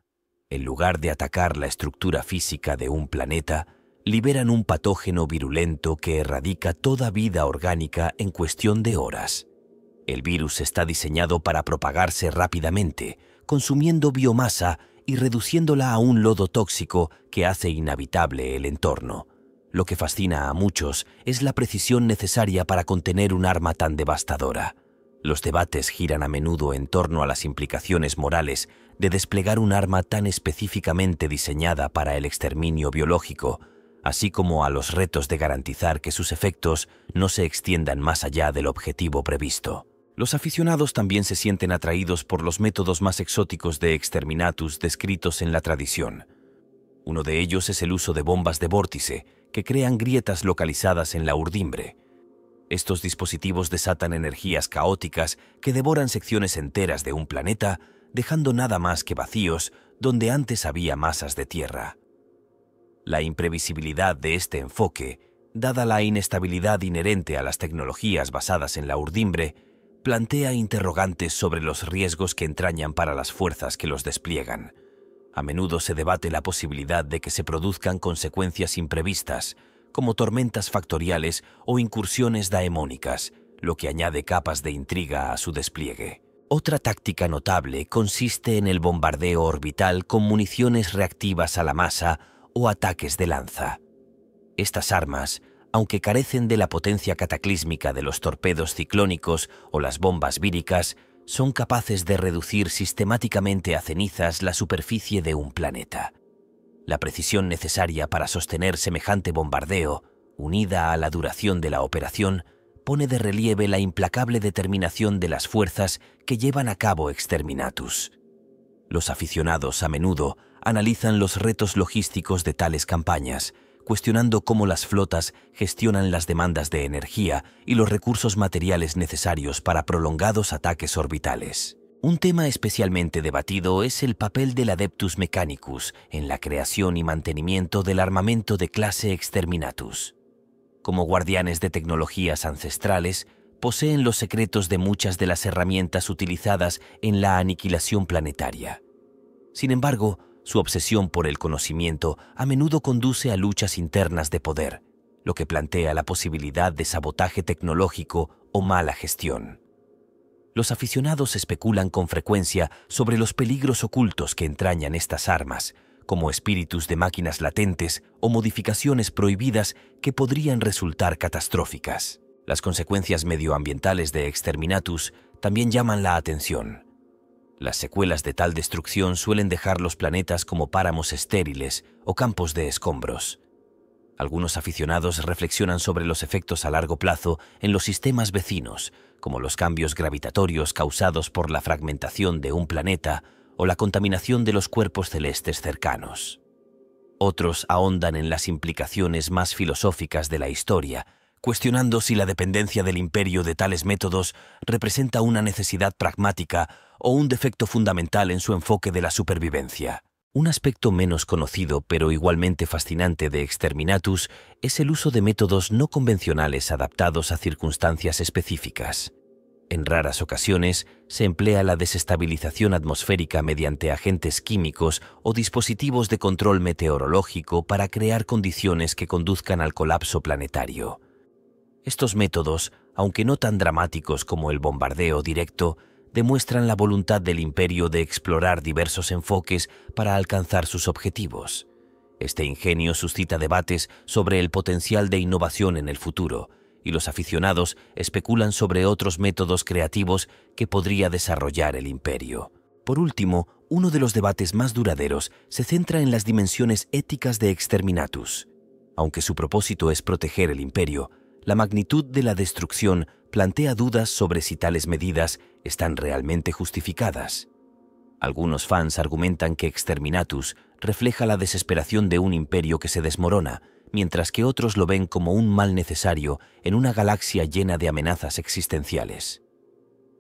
En lugar de atacar la estructura física de un planeta, liberan un patógeno virulento que erradica toda vida orgánica en cuestión de horas. El virus está diseñado para propagarse rápidamente, consumiendo biomasa y reduciéndola a un lodo tóxico que hace inhabitable el entorno. Lo que fascina a muchos es la precisión necesaria para contener un arma tan devastadora. Los debates giran a menudo en torno a las implicaciones morales de desplegar un arma tan específicamente diseñada para el exterminio biológico, así como a los retos de garantizar que sus efectos no se extiendan más allá del objetivo previsto. Los aficionados también se sienten atraídos por los métodos más exóticos de Exterminatus descritos en la tradición. Uno de ellos es el uso de bombas de vórtice, que crean grietas localizadas en la urdimbre. Estos dispositivos desatan energías caóticas que devoran secciones enteras de un planeta, dejando nada más que vacíos donde antes había masas de tierra. La imprevisibilidad de este enfoque, dada la inestabilidad inherente a las tecnologías basadas en la urdimbre, plantea interrogantes sobre los riesgos que entrañan para las fuerzas que los despliegan. A menudo se debate la posibilidad de que se produzcan consecuencias imprevistas, como tormentas factoriales o incursiones daemónicas, lo que añade capas de intriga a su despliegue. Otra táctica notable consiste en el bombardeo orbital con municiones reactivas a la masa o ataques de lanza. Estas armas, aunque carecen de la potencia cataclísmica de los torpedos ciclónicos o las bombas víricas, son capaces de reducir sistemáticamente a cenizas la superficie de un planeta. La precisión necesaria para sostener semejante bombardeo, unida a la duración de la operación, pone de relieve la implacable determinación de las fuerzas que llevan a cabo Exterminatus. Los aficionados a menudo analizan los retos logísticos de tales campañas, cuestionando cómo las flotas gestionan las demandas de energía y los recursos materiales necesarios para prolongados ataques orbitales. Un tema especialmente debatido es el papel del Adeptus Mechanicus en la creación y mantenimiento del armamento de clase Exterminatus. Como guardianes de tecnologías ancestrales, poseen los secretos de muchas de las herramientas utilizadas en la aniquilación planetaria. Sin embargo, su obsesión por el conocimiento a menudo conduce a luchas internas de poder, lo que plantea la posibilidad de sabotaje tecnológico o mala gestión. Los aficionados especulan con frecuencia sobre los peligros ocultos que entrañan estas armas, como espíritus de máquinas latentes o modificaciones prohibidas que podrían resultar catastróficas. Las consecuencias medioambientales de Exterminatus también llaman la atención. Las secuelas de tal destrucción suelen dejar los planetas como páramos estériles o campos de escombros. Algunos aficionados reflexionan sobre los efectos a largo plazo en los sistemas vecinos, como los cambios gravitatorios causados por la fragmentación de un planeta o la contaminación de los cuerpos celestes cercanos. Otros ahondan en las implicaciones más filosóficas de la historia, cuestionando si la dependencia del imperio de tales métodos representa una necesidad pragmática o un defecto fundamental en su enfoque de la supervivencia. Un aspecto menos conocido pero igualmente fascinante de Exterminatus es el uso de métodos no convencionales adaptados a circunstancias específicas. En raras ocasiones se emplea la desestabilización atmosférica mediante agentes químicos o dispositivos de control meteorológico para crear condiciones que conduzcan al colapso planetario. Estos métodos, aunque no tan dramáticos como el bombardeo directo, demuestran la voluntad del imperio de explorar diversos enfoques para alcanzar sus objetivos. Este ingenio suscita debates sobre el potencial de innovación en el futuro, y los aficionados especulan sobre otros métodos creativos que podría desarrollar el imperio. Por último, uno de los debates más duraderos se centra en las dimensiones éticas de Exterminatus. Aunque su propósito es proteger el imperio, la magnitud de la destrucción plantea dudas sobre si tales medidas están realmente justificadas. Algunos fans argumentan que Exterminatus refleja la desesperación de un imperio que se desmorona, mientras que otros lo ven como un mal necesario en una galaxia llena de amenazas existenciales.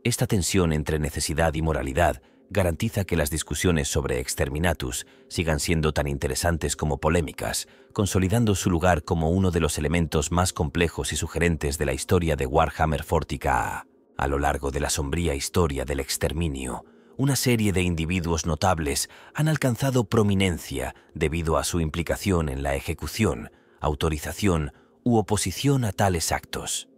Esta tensión entre necesidad y moralidad garantiza que las discusiones sobre Exterminatus sigan siendo tan interesantes como polémicas, consolidando su lugar como uno de los elementos más complejos y sugerentes de la historia de Warhammer 40K. A lo largo de la sombría historia del exterminio, una serie de individuos notables han alcanzado prominencia debido a su implicación en la ejecución, autorización u oposición a tales actos.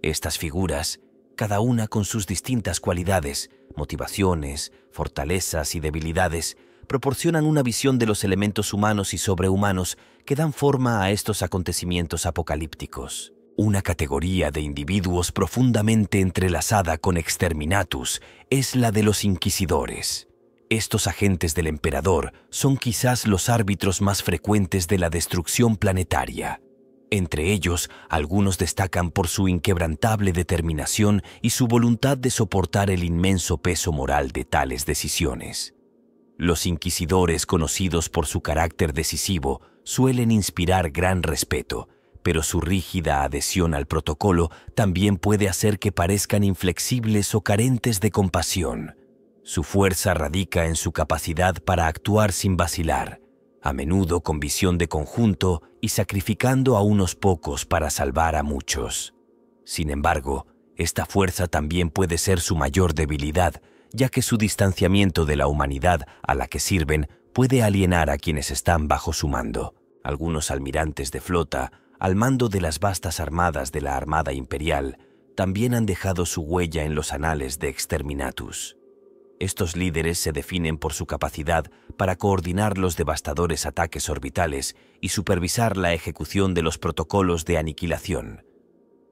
Estas figuras, cada una con sus distintas cualidades, motivaciones, fortalezas y debilidades, proporcionan una visión de los elementos humanos y sobrehumanos que dan forma a estos acontecimientos apocalípticos. Una categoría de individuos profundamente entrelazada con Exterminatus es la de los Inquisidores. Estos agentes del emperador son quizás los árbitros más frecuentes de la destrucción planetaria. Entre ellos, algunos destacan por su inquebrantable determinación y su voluntad de soportar el inmenso peso moral de tales decisiones. Los inquisidores, conocidos por su carácter decisivo, suelen inspirar gran respeto, pero su rígida adhesión al protocolo también puede hacer que parezcan inflexibles o carentes de compasión. Su fuerza radica en su capacidad para actuar sin vacilar, a menudo con visión de conjunto y sacrificando a unos pocos para salvar a muchos. Sin embargo, esta fuerza también puede ser su mayor debilidad, ya que su distanciamiento de la humanidad a la que sirven puede alienar a quienes están bajo su mando. Algunos almirantes de flota, al mando de las vastas armadas de la Armada Imperial, también han dejado su huella en los anales de Exterminatus. Estos líderes se definen por su capacidad para coordinar los devastadores ataques orbitales y supervisar la ejecución de los protocolos de aniquilación.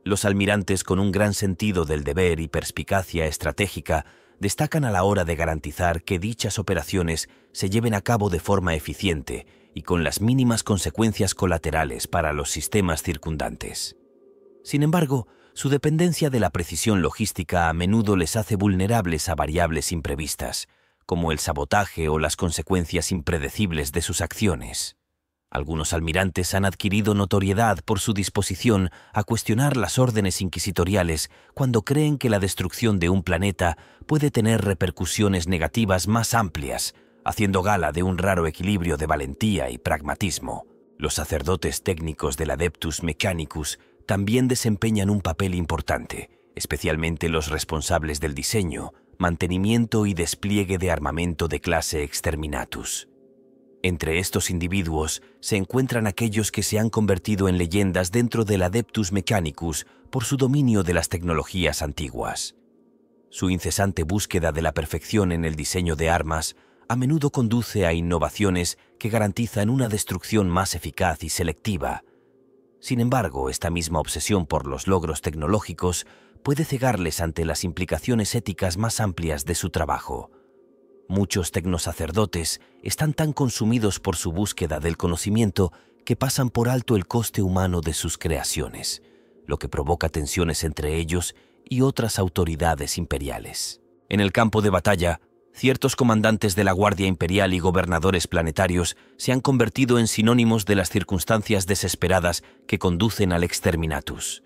Los almirantes, con un gran sentido del deber y perspicacia estratégica, destacan a la hora de garantizar que dichas operaciones se lleven a cabo de forma eficiente y con las mínimas consecuencias colaterales para los sistemas circundantes. Sin embargo, su dependencia de la precisión logística a menudo les hace vulnerables a variables imprevistas, como el sabotaje o las consecuencias impredecibles de sus acciones. Algunos almirantes han adquirido notoriedad por su disposición a cuestionar las órdenes inquisitoriales cuando creen que la destrucción de un planeta puede tener repercusiones negativas más amplias, haciendo gala de un raro equilibrio de valentía y pragmatismo. Los sacerdotes técnicos del Adeptus Mechanicus también desempeñan un papel importante, especialmente los responsables del diseño, mantenimiento y despliegue de armamento de clase Exterminatus. Entre estos individuos se encuentran aquellos que se han convertido en leyendas dentro del Adeptus Mechanicus por su dominio de las tecnologías antiguas. Su incesante búsqueda de la perfección en el diseño de armas a menudo conduce a innovaciones que garantizan una destrucción más eficaz y selectiva. Sin embargo, esta misma obsesión por los logros tecnológicos puede cegarles ante las implicaciones éticas más amplias de su trabajo. Muchos tecnosacerdotes están tan consumidos por su búsqueda del conocimiento que pasan por alto el coste humano de sus creaciones, lo que provoca tensiones entre ellos y otras autoridades imperiales. En el campo de batalla, ciertos comandantes de la Guardia Imperial y gobernadores planetarios se han convertido en sinónimos de las circunstancias desesperadas que conducen al Exterminatus.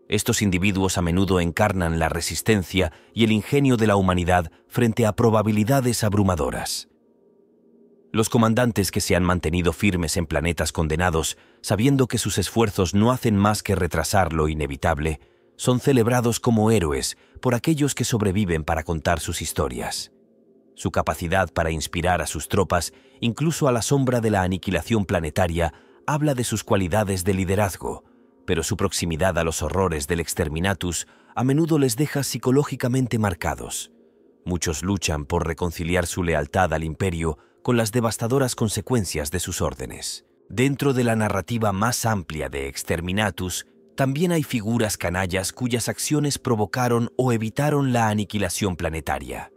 Estos individuos a menudo encarnan la resistencia y el ingenio de la humanidad frente a probabilidades abrumadoras. Los comandantes que se han mantenido firmes en planetas condenados, sabiendo que sus esfuerzos no hacen más que retrasar lo inevitable, son celebrados como héroes por aquellos que sobreviven para contar sus historias. Su capacidad para inspirar a sus tropas, incluso a la sombra de la aniquilación planetaria, habla de sus cualidades de liderazgo, pero su proximidad a los horrores del Exterminatus a menudo les deja psicológicamente marcados. Muchos luchan por reconciliar su lealtad al imperio con las devastadoras consecuencias de sus órdenes. Dentro de la narrativa más amplia de Exterminatus, también hay figuras canallas cuyas acciones provocaron o evitaron la aniquilación planetaria.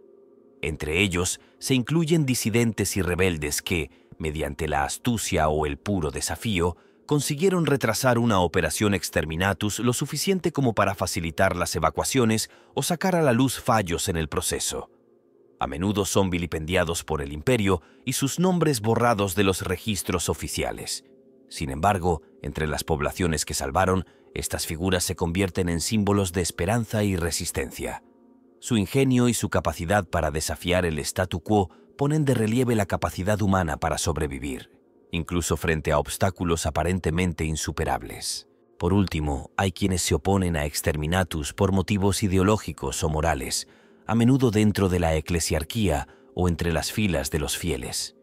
Entre ellos se incluyen disidentes y rebeldes que, mediante la astucia o el puro desafío, consiguieron retrasar una operación exterminatus lo suficiente como para facilitar las evacuaciones o sacar a la luz fallos en el proceso. A menudo son vilipendiados por el imperio y sus nombres borrados de los registros oficiales. Sin embargo, entre las poblaciones que salvaron, estas figuras se convierten en símbolos de esperanza y resistencia. Su ingenio y su capacidad para desafiar el statu quo ponen de relieve la capacidad humana para sobrevivir, incluso frente a obstáculos aparentemente insuperables. Por último, hay quienes se oponen a exterminatus por motivos ideológicos o morales, a menudo dentro de la eclesiarquía o entre las filas de los fieles.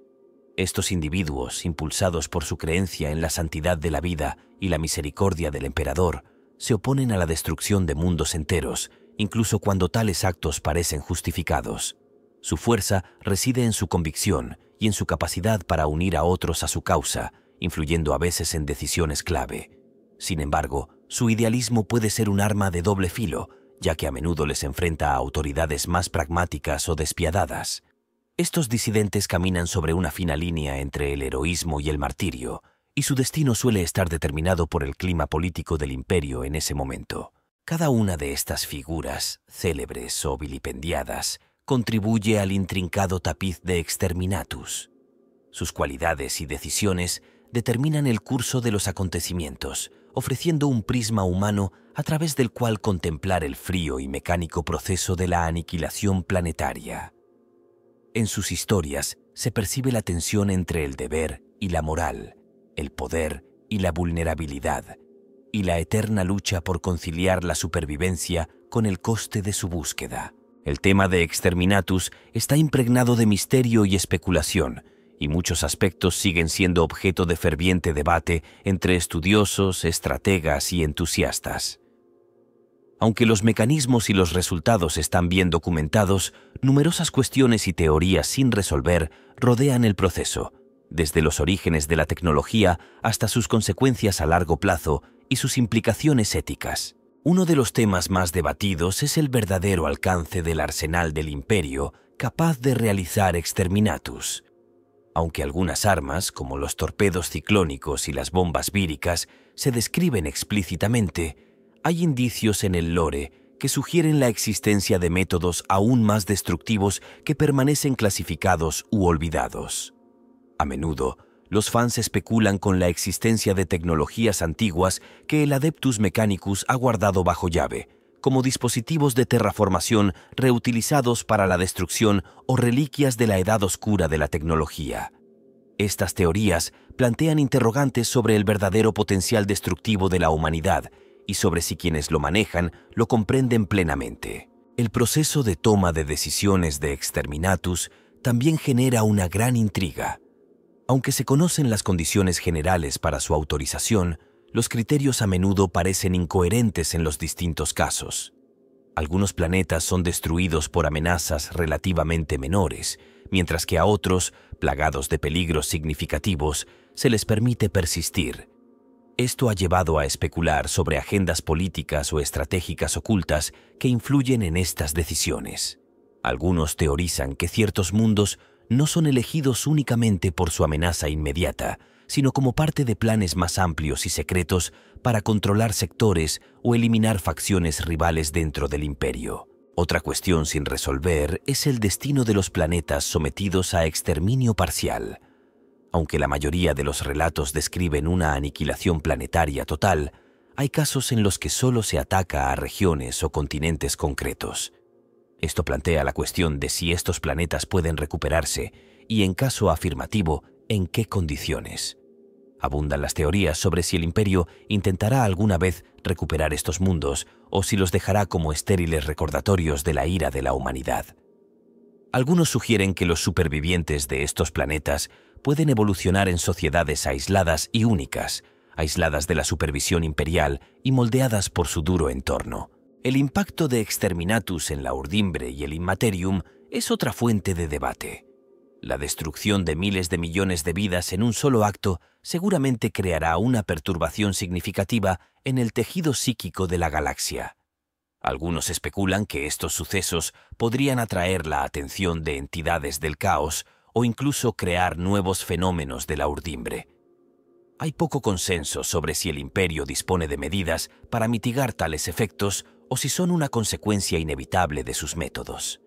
Estos individuos, impulsados por su creencia en la santidad de la vida y la misericordia del emperador, se oponen a la destrucción de mundos enteros, incluso cuando tales actos parecen justificados. Su fuerza reside en su convicción y en su capacidad para unir a otros a su causa, influyendo a veces en decisiones clave. Sin embargo, su idealismo puede ser un arma de doble filo, ya que a menudo les enfrenta a autoridades más pragmáticas o despiadadas. Estos disidentes caminan sobre una fina línea entre el heroísmo y el martirio, y su destino suele estar determinado por el clima político del imperio en ese momento. Cada una de estas figuras, célebres o vilipendiadas, contribuye al intrincado tapiz de exterminatus. Sus cualidades y decisiones determinan el curso de los acontecimientos, ofreciendo un prisma humano a través del cual contemplar el frío y mecánico proceso de la aniquilación planetaria. En sus historias se percibe la tensión entre el deber y la moral, el poder y la vulnerabilidad, y la eterna lucha por conciliar la supervivencia con el coste de su búsqueda. El tema de exterminatus está impregnado de misterio y especulación, y muchos aspectos siguen siendo objeto de ferviente debate entre estudiosos, estrategas y entusiastas. Aunque los mecanismos y los resultados están bien documentados, numerosas cuestiones y teorías sin resolver rodean el proceso, desde los orígenes de la tecnología hasta sus consecuencias a largo plazo y sus implicaciones éticas. Uno de los temas más debatidos es el verdadero alcance del arsenal del imperio capaz de realizar exterminatus. Aunque algunas armas, como los torpedos ciclónicos y las bombas víricas, se describen explícitamente, hay indicios en el lore que sugieren la existencia de métodos aún más destructivos que permanecen clasificados u olvidados. A menudo, los fans especulan con la existencia de tecnologías antiguas que el Adeptus Mechanicus ha guardado bajo llave, como dispositivos de terraformación reutilizados para la destrucción o reliquias de la edad oscura de la tecnología. Estas teorías plantean interrogantes sobre el verdadero potencial destructivo de la humanidad y sobre si quienes lo manejan lo comprenden plenamente. El proceso de toma de decisiones de exterminatus también genera una gran intriga. Aunque se conocen las condiciones generales para su autorización, los criterios a menudo parecen incoherentes en los distintos casos. Algunos planetas son destruidos por amenazas relativamente menores, mientras que a otros, plagados de peligros significativos, se les permite persistir. Esto ha llevado a especular sobre agendas políticas o estratégicas ocultas que influyen en estas decisiones. Algunos teorizan que ciertos mundos no son elegidos únicamente por su amenaza inmediata, sino como parte de planes más amplios y secretos para controlar sectores o eliminar facciones rivales dentro del imperio. Otra cuestión sin resolver es el destino de los planetas sometidos a exterminio parcial. Aunque la mayoría de los relatos describen una aniquilación planetaria total, hay casos en los que solo se ataca a regiones o continentes concretos. Esto plantea la cuestión de si estos planetas pueden recuperarse y, en caso afirmativo, en qué condiciones. Abundan las teorías sobre si el imperio intentará alguna vez recuperar estos mundos o si los dejará como estériles recordatorios de la ira de la humanidad. Algunos sugieren que los supervivientes de estos planetas pueden evolucionar en sociedades aisladas y únicas, aisladas de la supervisión imperial y moldeadas por su duro entorno. El impacto de exterminatus en la urdimbre y el immaterium es otra fuente de debate. La destrucción de miles de millones de vidas en un solo acto seguramente creará una perturbación significativa en el tejido psíquico de la galaxia. Algunos especulan que estos sucesos podrían atraer la atención de entidades del caos o incluso crear nuevos fenómenos de la urdimbre. Hay poco consenso sobre si el Imperio dispone de medidas para mitigar tales efectos o si son una consecuencia inevitable de sus métodos.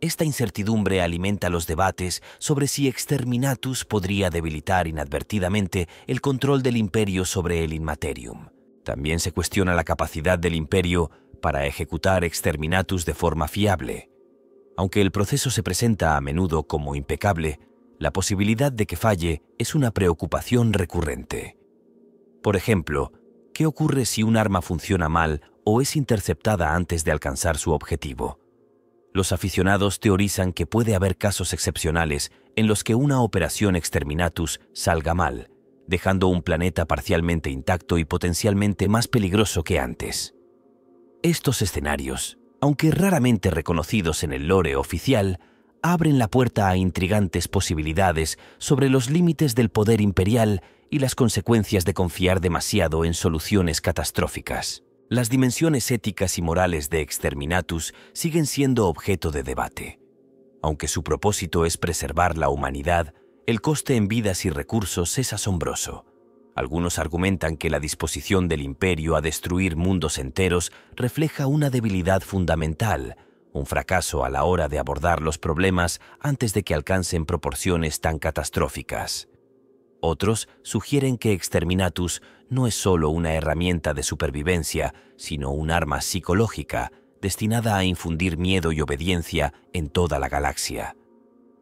Esta incertidumbre alimenta los debates sobre si Exterminatus podría debilitar inadvertidamente el control del Imperio sobre el Inmaterium. También se cuestiona la capacidad del Imperio para ejecutar Exterminatus de forma fiable. Aunque el proceso se presenta a menudo como impecable, la posibilidad de que falle es una preocupación recurrente. Por ejemplo, ¿qué ocurre si un arma funciona mal o es interceptada antes de alcanzar su objetivo? Los aficionados teorizan que puede haber casos excepcionales en los que una operación Exterminatus salga mal, dejando un planeta parcialmente intacto y potencialmente más peligroso que antes. Estos escenarios, aunque raramente reconocidos en el lore oficial, abren la puerta a intrigantes posibilidades sobre los límites del poder imperial y las consecuencias de confiar demasiado en soluciones catastróficas. Las dimensiones éticas y morales de Exterminatus siguen siendo objeto de debate. Aunque su propósito es preservar la humanidad, el coste en vidas y recursos es asombroso. Algunos argumentan que la disposición del Imperio a destruir mundos enteros refleja una debilidad fundamental, un fracaso a la hora de abordar los problemas antes de que alcancen proporciones tan catastróficas. Otros sugieren que Exterminatus no es solo una herramienta de supervivencia, sino un arma psicológica destinada a infundir miedo y obediencia en toda la galaxia.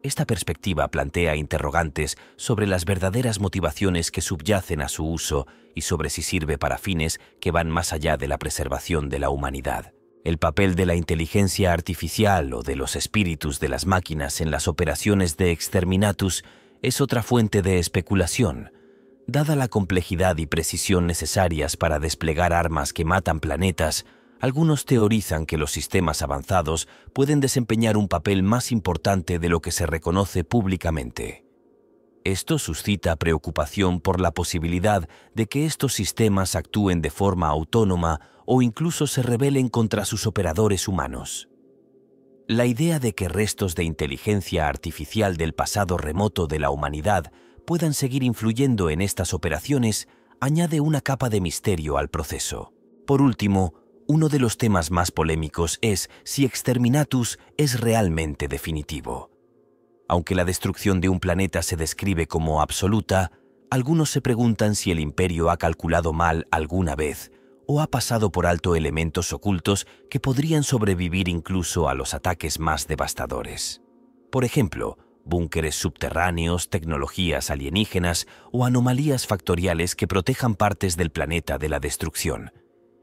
Esta perspectiva plantea interrogantes sobre las verdaderas motivaciones que subyacen a su uso y sobre si sirve para fines que van más allá de la preservación de la humanidad. El papel de la inteligencia artificial o de los espíritus de las máquinas en las operaciones de Exterminatus es otra fuente de especulación. Dada la complejidad y precisión necesarias para desplegar armas que matan planetas, algunos teorizan que los sistemas avanzados pueden desempeñar un papel más importante de lo que se reconoce públicamente. Esto suscita preocupación por la posibilidad de que estos sistemas actúen de forma autónoma o incluso se rebelen contra sus operadores humanos. La idea de que restos de inteligencia artificial del pasado remoto de la humanidad puedan seguir influyendo en estas operaciones añade una capa de misterio al proceso. Por último, uno de los temas más polémicos es si Exterminatus es realmente definitivo. Aunque la destrucción de un planeta se describe como absoluta, algunos se preguntan si el Imperio ha calculado mal alguna vez o ha pasado por alto elementos ocultos que podrían sobrevivir incluso a los ataques más devastadores. Por ejemplo, búnkeres subterráneos, tecnologías alienígenas o anomalías factoriales que protejan partes del planeta de la destrucción.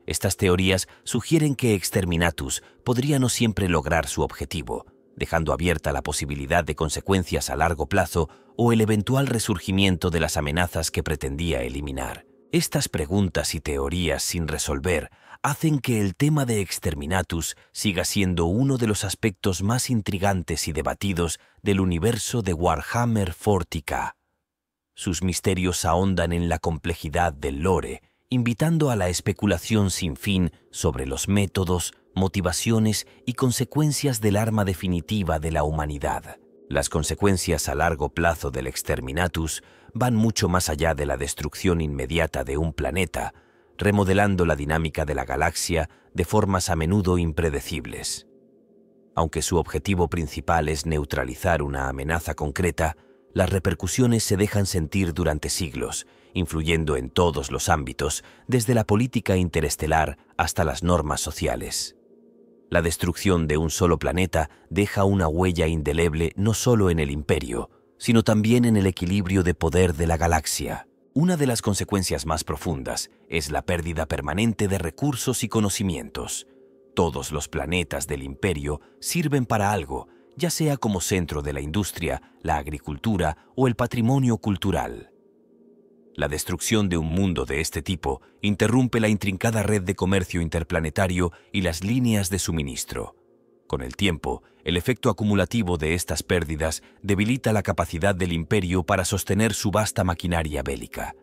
Estas teorías sugieren que Exterminatus podría no siempre lograr su objetivo, dejando abierta la posibilidad de consecuencias a largo plazo o el eventual resurgimiento de las amenazas que pretendía eliminar. Estas preguntas y teorías sin resolver hacen que el tema de Exterminatus siga siendo uno de los aspectos más intrigantes y debatidos del universo de Warhammer 40K. Sus misterios ahondan en la complejidad del lore, invitando a la especulación sin fin sobre los métodos, motivaciones y consecuencias del arma definitiva de la humanidad. Las consecuencias a largo plazo del Exterminatus van mucho más allá de la destrucción inmediata de un planeta, remodelando la dinámica de la galaxia de formas a menudo impredecibles. Aunque su objetivo principal es neutralizar una amenaza concreta, las repercusiones se dejan sentir durante siglos, influyendo en todos los ámbitos, desde la política interestelar hasta las normas sociales. La destrucción de un solo planeta deja una huella indeleble no solo en el Imperio, sino también en el equilibrio de poder de la galaxia. Una de las consecuencias más profundas es la pérdida permanente de recursos y conocimientos. Todos los planetas del Imperio sirven para algo, ya sea como centro de la industria, la agricultura o el patrimonio cultural. La destrucción de un mundo de este tipo interrumpe la intrincada red de comercio interplanetario y las líneas de suministro. Con el tiempo, el efecto acumulativo de estas pérdidas debilita la capacidad del imperio para sostener su vasta maquinaria bélica.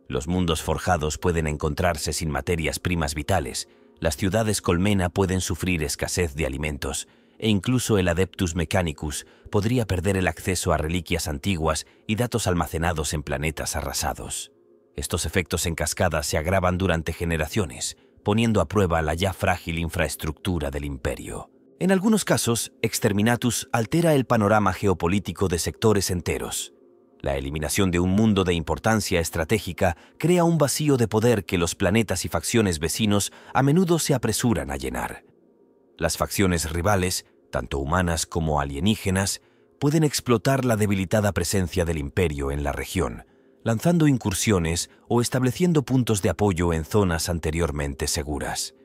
Los mundos forjados pueden encontrarse sin materias primas vitales, las ciudades colmena pueden sufrir escasez de alimentos, e incluso el Adeptus Mechanicus podría perder el acceso a reliquias antiguas y datos almacenados en planetas arrasados. Estos efectos en cascada se agravan durante generaciones, poniendo a prueba la ya frágil infraestructura del imperio. En algunos casos, Exterminatus altera el panorama geopolítico de sectores enteros. La eliminación de un mundo de importancia estratégica crea un vacío de poder que los planetas y facciones vecinos a menudo se apresuran a llenar. Las facciones rivales, tanto humanas como alienígenas, pueden explotar la debilitada presencia del imperio en la región, lanzando incursiones o estableciendo puntos de apoyo en zonas anteriormente seguras.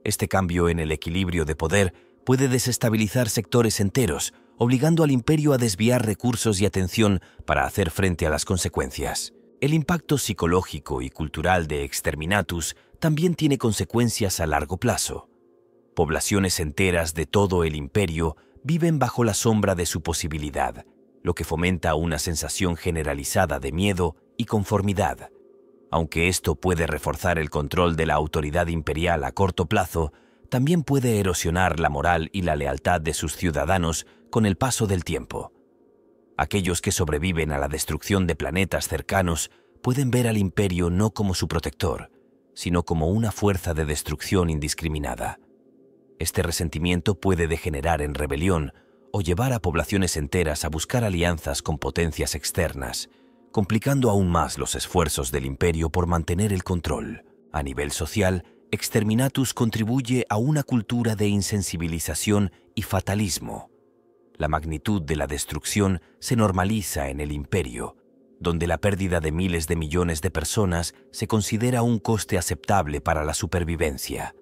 Este cambio en el equilibrio de poder puede desestabilizar sectores enteros, obligando al imperio a desviar recursos y atención para hacer frente a las consecuencias. El impacto psicológico y cultural de Exterminatus también tiene consecuencias a largo plazo. Poblaciones enteras de todo el imperio viven bajo la sombra de su posibilidad, lo que fomenta una sensación generalizada de miedo y conformidad. Aunque esto puede reforzar el control de la autoridad imperial a corto plazo, también puede erosionar la moral y la lealtad de sus ciudadanos con el paso del tiempo. Aquellos que sobreviven a la destrucción de planetas cercanos pueden ver al imperio no como su protector, sino como una fuerza de destrucción indiscriminada. Este resentimiento puede degenerar en rebelión o llevar a poblaciones enteras a buscar alianzas con potencias externas, complicando aún más los esfuerzos del imperio por mantener el control. A nivel social, Exterminatus contribuye a una cultura de insensibilización y fatalismo. La magnitud de la destrucción se normaliza en el imperio, donde la pérdida de miles de millones de personas se considera un coste aceptable para la supervivencia.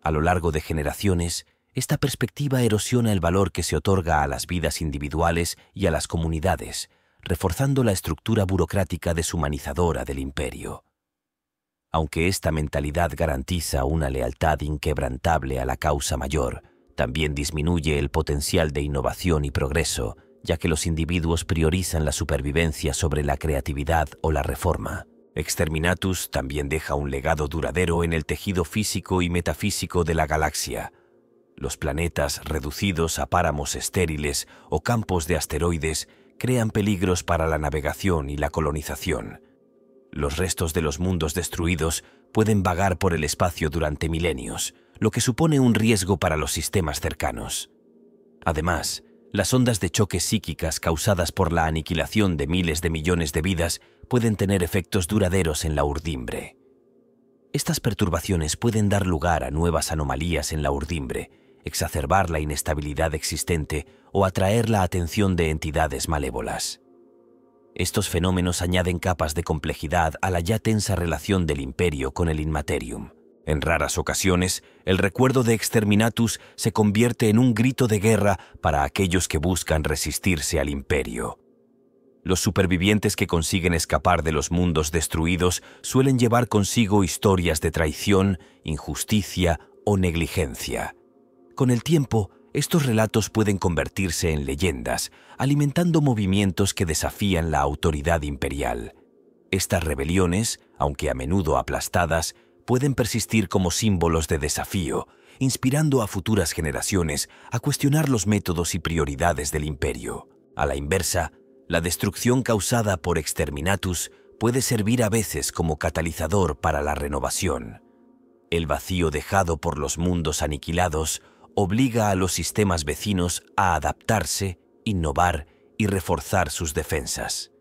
A lo largo de generaciones, esta perspectiva erosiona el valor que se otorga a las vidas individuales y a las comunidades, reforzando la estructura burocrática deshumanizadora del imperio. Aunque esta mentalidad garantiza una lealtad inquebrantable a la causa mayor, también disminuye el potencial de innovación y progreso, ya que los individuos priorizan la supervivencia sobre la creatividad o la reforma. Exterminatus también deja un legado duradero en el tejido físico y metafísico de la galaxia. Los planetas reducidos a páramos estériles o campos de asteroides crean peligros para la navegación y la colonización. Los restos de los mundos destruidos pueden vagar por el espacio durante milenios, lo que supone un riesgo para los sistemas cercanos. Además, las ondas de choque psíquicas causadas por la aniquilación de miles de millones de vidas pueden tener efectos duraderos en la urdimbre. Estas perturbaciones pueden dar lugar a nuevas anomalías en la urdimbre, exacerbar la inestabilidad existente o atraer la atención de entidades malévolas. Estos fenómenos añaden capas de complejidad a la ya tensa relación del imperio con el Inmaterium. En raras ocasiones, el recuerdo de Exterminatus se convierte en un grito de guerra para aquellos que buscan resistirse al imperio. Los supervivientes que consiguen escapar de los mundos destruidos suelen llevar consigo historias de traición, injusticia o negligencia. Con el tiempo, estos relatos pueden convertirse en leyendas, alimentando movimientos que desafían la autoridad imperial. Estas rebeliones, aunque a menudo aplastadas, pueden persistir como símbolos de desafío, inspirando a futuras generaciones a cuestionar los métodos y prioridades del imperio. A la inversa, la destrucción causada por Exterminatus puede servir a veces como catalizador para la renovación. El vacío dejado por los mundos aniquilados obliga a los sistemas vecinos a adaptarse, innovar y reforzar sus defensas.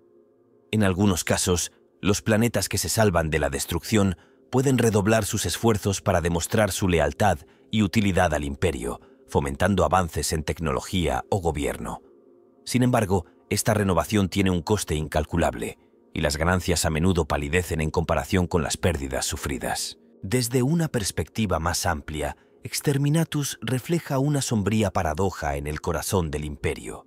En algunos casos, los planetas que se salvan de la destrucción pueden redoblar sus esfuerzos para demostrar su lealtad y utilidad al imperio, fomentando avances en tecnología o gobierno. Sin embargo, esta renovación tiene un coste incalculable, y las ganancias a menudo palidecen en comparación con las pérdidas sufridas. Desde una perspectiva más amplia, Exterminatus refleja una sombría paradoja en el corazón del imperio.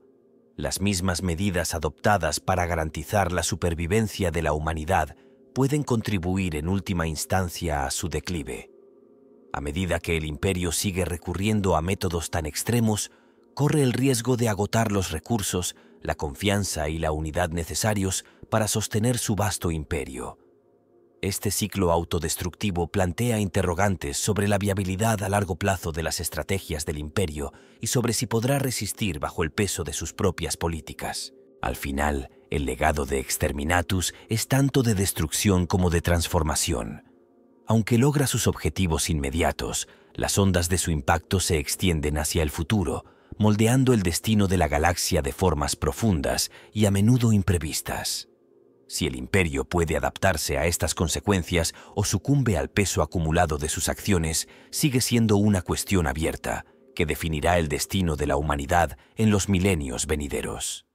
Las mismas medidas adoptadas para garantizar la supervivencia de la humanidad pueden contribuir en última instancia a su declive. A medida que el imperio sigue recurriendo a métodos tan extremos, corre el riesgo de agotar los recursos, la confianza y la unidad necesarios para sostener su vasto imperio. Este ciclo autodestructivo plantea interrogantes sobre la viabilidad a largo plazo de las estrategias del imperio y sobre si podrá resistir bajo el peso de sus propias políticas. Al final, el legado de Exterminatus es tanto de destrucción como de transformación. Aunque logra sus objetivos inmediatos, las ondas de su impacto se extienden hacia el futuro, moldeando el destino de la galaxia de formas profundas y a menudo imprevistas. Si el imperio puede adaptarse a estas consecuencias o sucumbe al peso acumulado de sus acciones, sigue siendo una cuestión abierta, que definirá el destino de la humanidad en los milenios venideros.